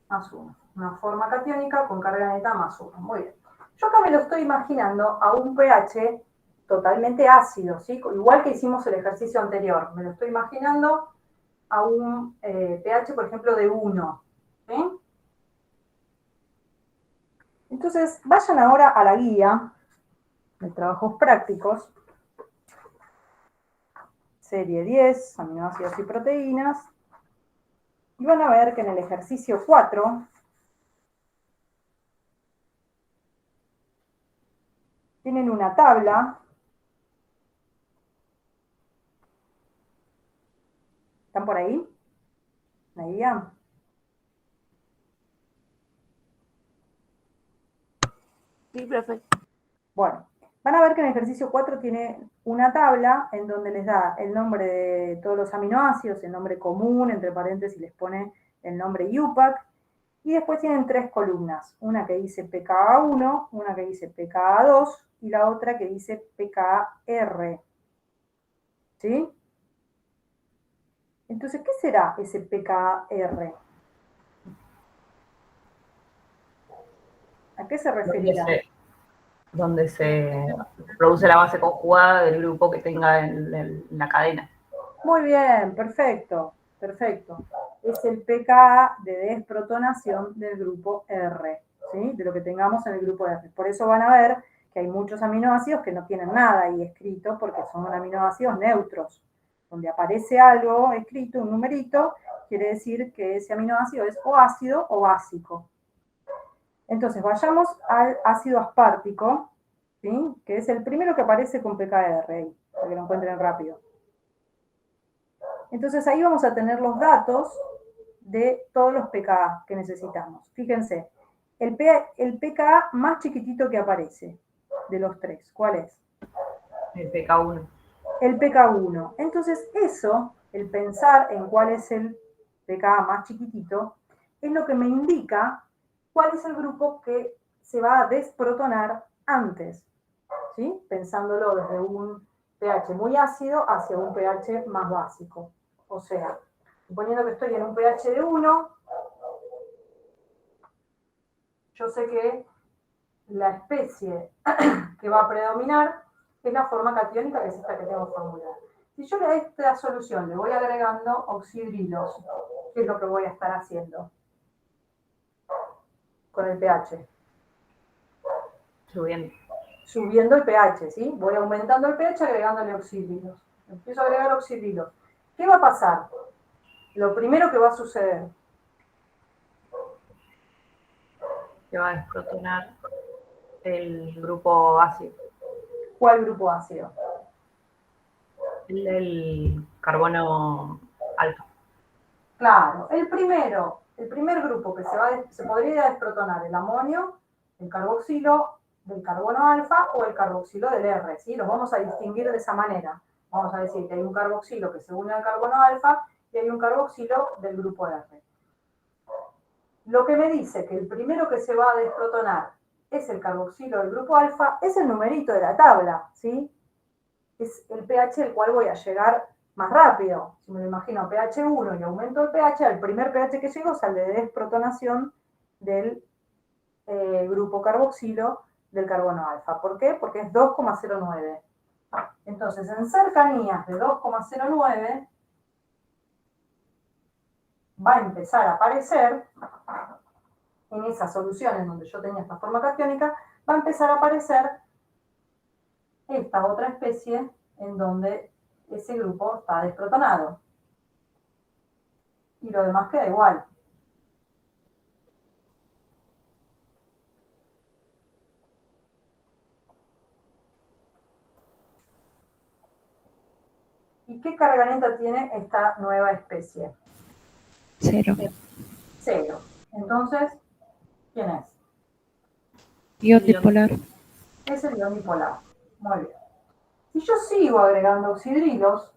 Más 1. Una forma catiónica con carga neta más 1. Muy bien. Yo acá me lo estoy imaginando a un pH totalmente ácido, ¿sí? Igual que hicimos el ejercicio anterior. Me lo estoy imaginando a un pH, por ejemplo, de 1. ¿Sí? Entonces, vayan ahora a la guía de trabajos prácticos, serie 10, aminoácidos y proteínas, y van a ver que en el ejercicio 4 tienen una tabla. ¿Están por ahí? ¿La guía? Sí, profe. Bueno, van a ver que en el ejercicio 4 tiene una tabla en donde les da el nombre de todos los aminoácidos, el nombre común, entre paréntesis les pone el nombre IUPAC, y después tienen 3 columnas, una que dice pKa1, una que dice pKa2 y la otra que dice pKr. ¿Sí? Entonces, ¿qué será ese pKr? ¿A qué se referirá? Donde se produce la base conjugada del grupo que tenga en la cadena. Muy bien, perfecto, perfecto. Es el pKa de desprotonación del grupo R, ¿sí? De lo que tengamos en el grupo R. Por eso van a ver que hay muchos aminoácidos que no tienen nada ahí escrito porque son aminoácidos neutros. Donde aparece algo escrito, un numerito, quiere decir que ese aminoácido es o ácido o básico. Entonces, vayamos al ácido aspartico, ¿sí? Que es el primero que aparece con pKr, ahí, para que lo encuentren rápido. Entonces, ahí vamos a tener los datos de todos los pKa que necesitamos. Fíjense, el pKa más chiquitito que aparece de los 3, ¿cuál es? El pK1. El pK1. Entonces, eso, el pensar en cuál es el pKa más chiquitito, es lo que me indica cuál es el grupo que se va a desprotonar antes, ¿sí? Pensándolo desde un pH muy ácido hacia un pH más básico. O sea, suponiendo que estoy en un pH de 1, yo sé que la especie que va a predominar es la forma catiónica, que es esta que tengo formulada. Si yo a esta solución le voy agregando oxidrilos, ¿qué es lo que voy a estar haciendo con el pH? Subiendo el pH, ¿sí? Voy aumentando el pH agregándole oxidrilos. Empiezo a agregar oxidrilos. ¿Qué va a pasar? Lo primero que va a suceder. Que va a desprotonar el grupo ácido. ¿Cuál grupo ácido? El carbono alfa. Claro, el primer grupo que se podría desprotonar, el amonio, el carboxilo del carbono alfa o el carboxilo del R, ¿sí? Los vamos a distinguir de esa manera. Vamos a decir que hay un carboxilo que se une al carbono alfa y hay un carboxilo del grupo R. Lo que me dice que el primero que se va a desprotonar es el carboxilo del grupo alfa, es el numerito de la tabla, ¿sí? Es el pH al cual voy a llegar más rápido. Si me lo imagino a pH 1 y aumento el pH, al primer pH que llego sale de desprotonación del grupo carboxilo del carbono alfa. ¿Por qué? Porque es 2,09. Entonces, en cercanías de 2,09 va a empezar a aparecer, en esas soluciones donde yo tenía esta forma catiónica, va a empezar a aparecer esta otra especie en donde ese grupo está desprotonado. Y lo demás queda igual. ¿Y qué carga neta tiene esta nueva especie? 0. 0. Entonces, ¿quién es? Ion dipolar. Es el ion dipolar. Muy bien. Si yo sigo agregando oxidrilos,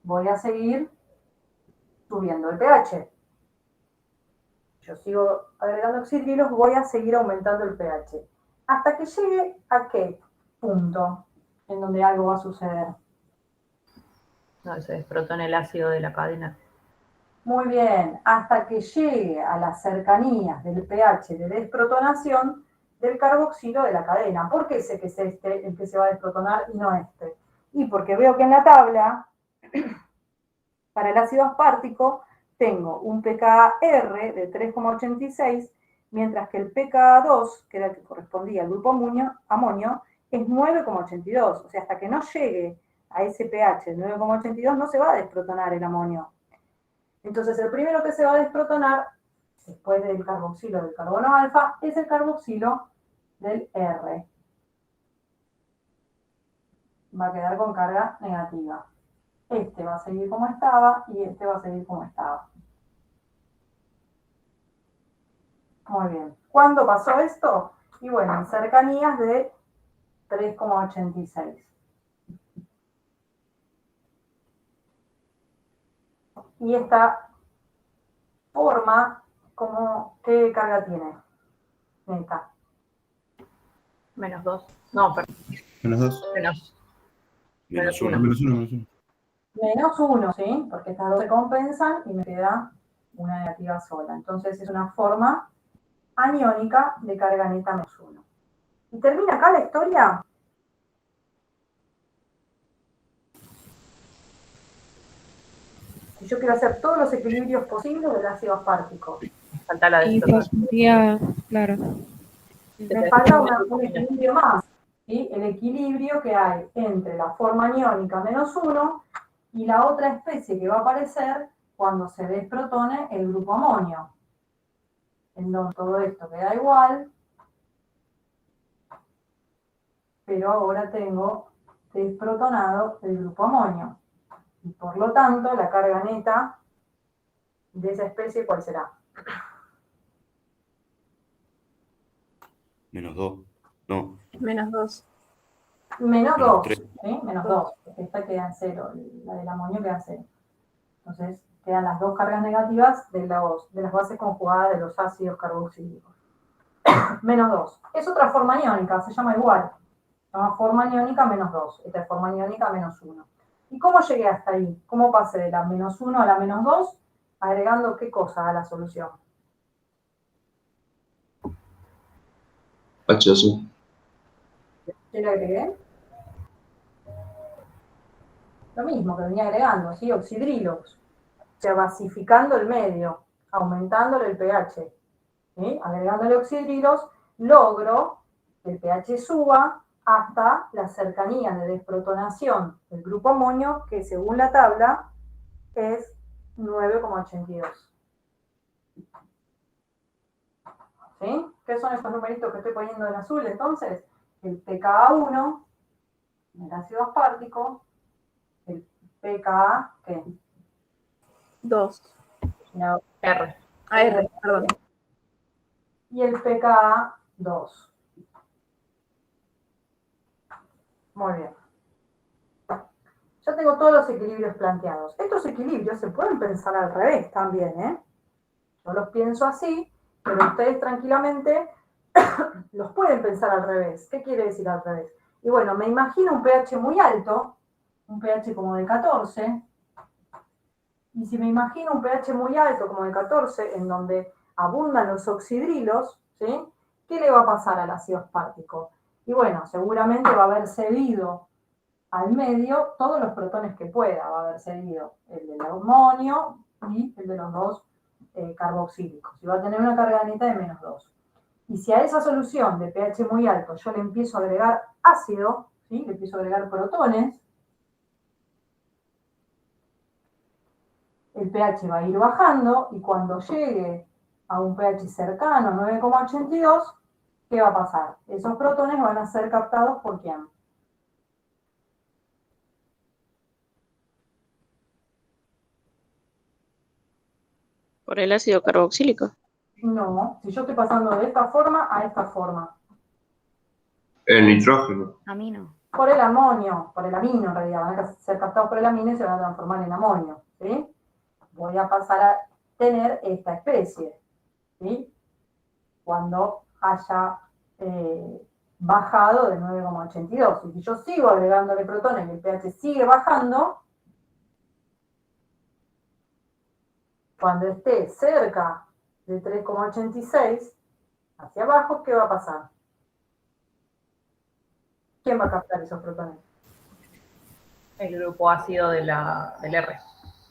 voy a seguir subiendo el pH. Yo sigo agregando oxidrilos, voy a seguir aumentando el pH. Hasta que llegue a qué punto en donde algo va a suceder. No, se desprotona el ácido de la cadena. Muy bien, hasta que llegue a las cercanías del pH de desprotonación del carboxilo de la cadena. ¿Por qué sé que es este el que se va a desprotonar y no este? Y porque veo que en la tabla, para el ácido aspartico, tengo un pKr de 3,86, mientras que el pKa2, que era el que correspondía al grupo amonio, es 9,82. O sea, hasta que no llegue a ese pH de 9,82 no se va a desprotonar el amonio. Entonces, el primero que se va a desprotonar, después del carboxilo del carbono alfa, es el carboxilo del R. Va a quedar con carga negativa. Este va a seguir como estaba y este va a seguir como estaba. Muy bien. ¿Cuándo pasó esto? Y bueno, en cercanías de 3,86. Y esta forma, ¿qué carga tiene? Neta. -2. No, perdón. -2. -1. -1, ¿sí? Porque estas dos se compensan y me queda una negativa sola. Entonces es una forma aniónica de carga neta -1. ¿Y termina acá la historia? Si yo quiero hacer todos los equilibrios posibles del ácido aspartico. Falta la Y desprotonación. pasaría, claro. Me falta un equilibrio más, ¿sí? El equilibrio que hay entre la forma aniónica -1 y la otra especie que va a aparecer cuando se desprotone el grupo amonio. En donde todo esto queda igual, pero ahora tengo desprotonado el grupo amonio. Y por lo tanto, la carga neta de esa especie, ¿cuál será? -2. No. -2. -2, -3. ¿sí? -2, porque esta queda en 0, la del amonio queda en 0. Entonces, quedan las dos cargas negativas de las bases conjugadas de los ácidos carboxílicos. -2. es otra forma aniónica, se llama igual. Se llama forma aniónica menos 2. Esta es forma aniónica menos 1. ¿Y cómo llegué hasta ahí? ¿Cómo pasé de la menos 1 a la menos 2? Agregando qué cosa a la solución. H azul. ¿Qué le agregué? Lo mismo que venía agregando, ¿sí? Oxidrilos. O sea, basificando el medio, aumentándole el pH. ¿Sí? Agregándole oxidrilos, logro que el pH suba hasta la cercanía de desprotonación del grupo amonio, que según la tabla es 9,82. ¿Sí? ¿Qué son estos numeritos que estoy poniendo en azul entonces? El pKa1, el ácido aspartico, el pKa, ¿qué? 2. No, R. R, perdón. y el pKa2. Muy bien. Ya tengo todos los equilibrios planteados. Estos equilibrios se pueden pensar al revés también, ¿eh? Yo los pienso así, pero ustedes tranquilamente los pueden pensar al revés. ¿Qué quiere decir al revés? Y bueno, me imagino un pH muy alto, un pH como de 14, y si me imagino un pH muy alto como de 14, en donde abundan los oxidrilos, ¿sí? ¿Qué le va a pasar al ácido aspartico? Y bueno, seguramente va a haber cedido al medio todos los protones que pueda, va a haber cedido el del amonio y el de los dos carboxílicos. Y va a tener una carga neta de menos 2. Y si a esa solución de pH muy alto yo le empiezo a agregar ácido, ¿sí? Le empiezo a agregar protones, el pH va a ir bajando y cuando llegue a un pH cercano a 9,82, ¿qué va a pasar? Esos protones van a ser captados ¿por quién? Por el ácido carboxílico. No, si yo estoy pasando de esta forma a esta forma. El nitrógeno. Amino. Por el amonio, por el amino en realidad, van a ser captados por el amino y se van a transformar en amonio, ¿sí? Voy a pasar a tener esta especie, ¿sí? Cuando haya bajado de 9,82. Y si yo sigo agregándole protones y el pH sigue bajando, cuando esté cerca de 3,86, hacia abajo, ¿qué va a pasar? ¿Quién va a captar esos protones? El grupo ácido del R.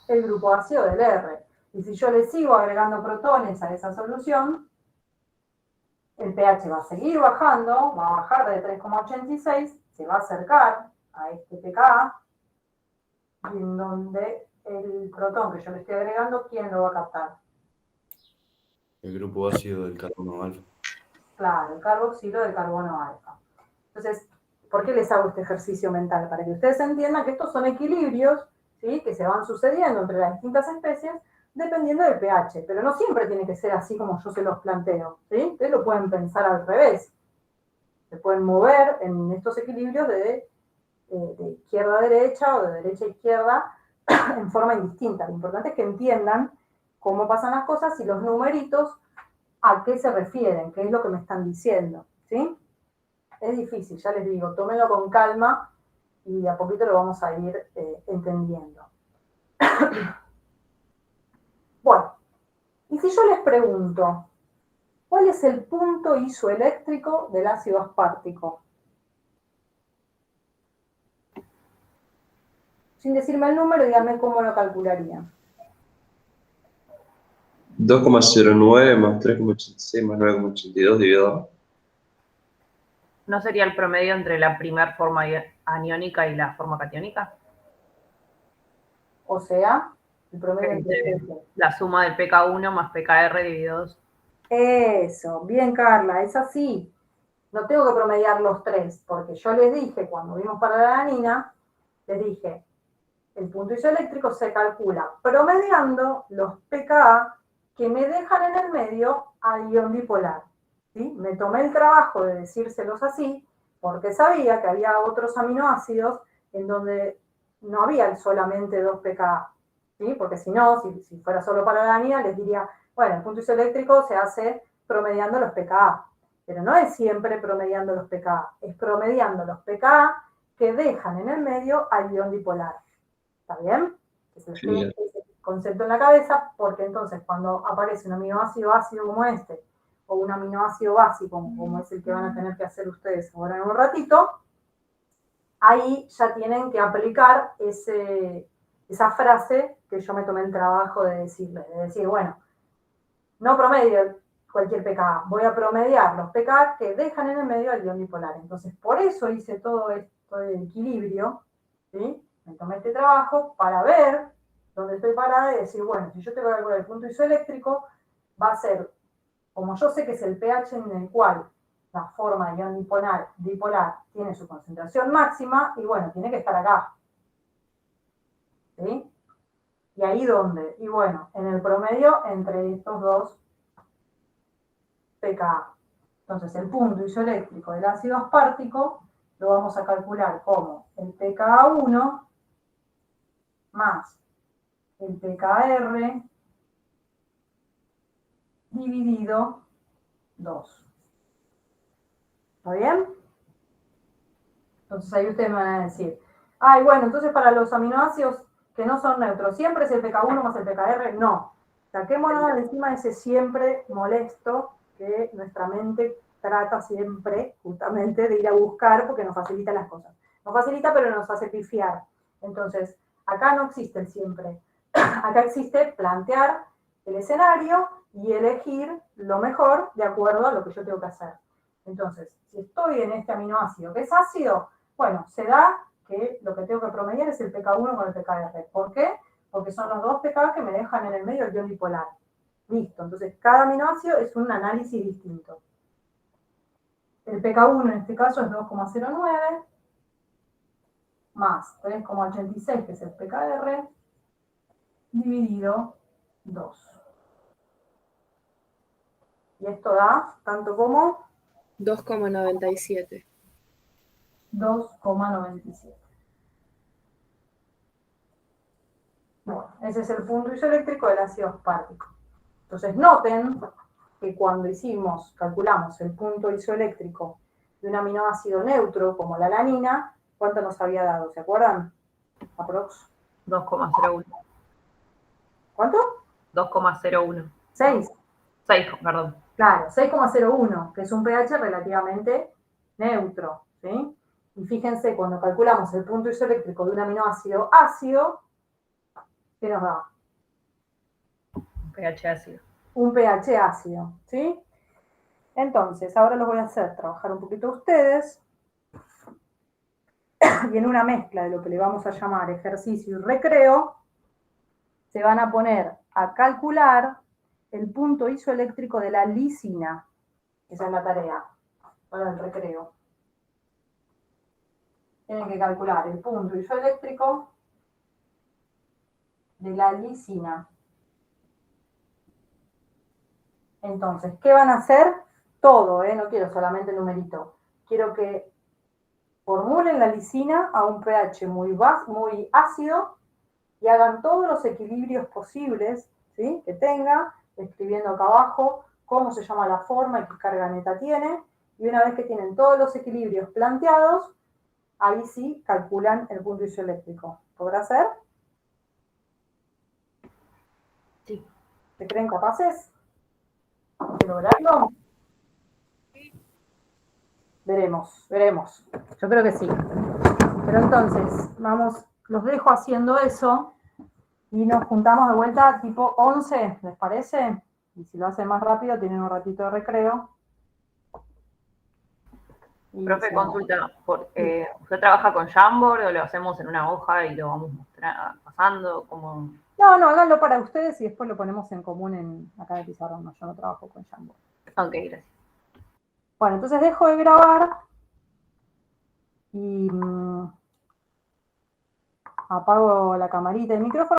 El grupo ácido del R. Y si yo le sigo agregando protones a esa solución, el pH va a seguir bajando, va a bajar de 3,86, se va a acercar a este pKa, y en donde el protón que yo le estoy agregando, ¿quién lo va a captar? El grupo ácido del carbono alfa. Claro, el carboxilo del carbono alfa. Entonces, ¿por qué les hago este ejercicio mental? Para que ustedes entiendan que estos son equilibrios, ¿sí? Que se van sucediendo entre las distintas especies dependiendo del pH, pero no siempre tiene que ser así como yo se los planteo, ¿sí? Ustedes lo pueden pensar al revés. Se pueden mover en estos equilibrios de izquierda a derecha o de derecha a izquierda en forma indistinta. Lo importante es que entiendan cómo pasan las cosas y los numeritos a qué se refieren, qué es lo que me están diciendo, ¿sí? Es difícil, ya les digo, tómenlo con calma y a poquito lo vamos a ir entendiendo. Bueno, y si yo les pregunto, ¿cuál es el punto isoeléctrico del ácido aspartico? Sin decirme el número, díganme cómo lo calcularían. 2,09 más 3,86 más 9,82 dividido 2. ¿No sería el promedio entre la primera forma aniónica y la forma catiónica? O sea, el promedio entre la suma del pK1 más pKr dividido 2. Eso, bien Carla, es así. No tengo que promediar los tres, porque yo les dije, cuando vimos para la alanina, les dije, el punto isoeléctrico se calcula promediando los pKa que me dejan en el medio al ion bipolar. ¿Sí? Me tomé el trabajo de decírselos así, porque sabía que había otros aminoácidos en donde no había solamente 2 pKa. ¿Sí? Porque si no, si fuera solo para la alanina, les diría, bueno, el punto isoeléctrico se hace promediando los pKa. pero no es siempre promediando los pKa, es promediando los pKa que dejan en el medio al ion dipolar. ¿Está bien? Ese concepto en la cabeza, porque entonces cuando aparece un aminoácido ácido como este, o un aminoácido básico como es el que van a tener que hacer ustedes ahora en un ratito, ahí ya tienen que aplicar esa frase que yo me tomé el trabajo de decirles, de decir, bueno, no promedio cualquier pKa, voy a promediar los pKa que dejan en el medio al ion dipolar. Entonces, por eso hice todo esto de equilibrio, ¿sí? Me tomé este trabajo para ver dónde estoy parada y decir, bueno, si yo tengo que calcular el punto isoeléctrico, va a ser, como yo sé que es el pH en el cual la forma de ion dipolar tiene su concentración máxima, y bueno, tiene que estar acá. ¿Sí? ¿Y ahí dónde? Y bueno, en el promedio entre estos dos pKa. Entonces, el punto isoeléctrico del ácido aspartico lo vamos a calcular como el pKa1 más el pKr dividido 2. ¿Está bien? Entonces ahí ustedes me van a decir, ay, bueno, entonces para los aminoácidos que no son neutros, ¿siempre es el pK1 más el pKr? No. Saquémonos de encima ese siempre molesto que nuestra mente trata siempre justamente de ir a buscar porque nos facilita las cosas. Nos facilita, pero nos hace pifiar. Entonces, acá no existe el siempre. Acá existe plantear el escenario y elegir lo mejor de acuerdo a lo que yo tengo que hacer. Entonces, si estoy en este aminoácido que es ácido, bueno, se da que lo que tengo que promediar es el pK1 con el pKr. ¿Por qué? Porque son los dos pKa que me dejan en el medio el ion dipolar. Listo, entonces cada aminoácido es un análisis distinto. El pK1 en este caso es 2,09 más 3,86, que es el pKr, dividido 2. Y esto da tanto como 2,97. 2,97. Bueno, ese es el punto isoeléctrico del ácido aspartico. Entonces noten que cuando calculamos el punto isoeléctrico de un aminoácido neutro como la alanina, ¿cuánto nos había dado? ¿Se acuerdan? Aprox. 2,01. ¿Cuánto? 2,01. 6. 6, perdón. Claro, 6,01, que es un pH relativamente neutro, ¿sí? Y fíjense, cuando calculamos el punto isoeléctrico de un aminoácido ácido, ¿qué nos da? pH ácido. Un pH ácido, ¿sí? Entonces, ahora los voy a hacer trabajar un poquito a ustedes, y en una mezcla de lo que le vamos a llamar ejercicio y recreo, se van a poner a calcular el punto isoeléctrico de la lisina. Esa es la tarea para el recreo. Tienen que calcular el punto isoeléctrico de la lisina. Entonces, ¿qué van a hacer? Todo, no quiero solamente el numerito. Quiero que formulen la lisina a un pH muy ácido y hagan todos los equilibrios posibles, ¿sí?, que tenga, escribiendo acá abajo cómo se llama la forma y qué carga neta tiene. Y una vez que tienen todos los equilibrios planteados, ahí sí calculan el punto isoeléctrico. ¿Podrá ser? Sí. ¿Se creen capaces de lograrlo? Veremos. Yo creo que sí. Pero entonces, los dejo haciendo eso y nos juntamos de vuelta tipo 11, ¿les parece? Y si lo hacen más rápido, tienen un ratito de recreo. Y Profe, si consulta, ¿usted trabaja con Jamboard o lo hacemos en una hoja y lo vamos pasando? ¿Cómo? No, háganlo para ustedes y después lo ponemos en común acá en el pizarrón. No, yo no trabajo con Jamboard. Ok, gracias. Bueno, entonces dejo de grabar y apago la camarita y el micrófono.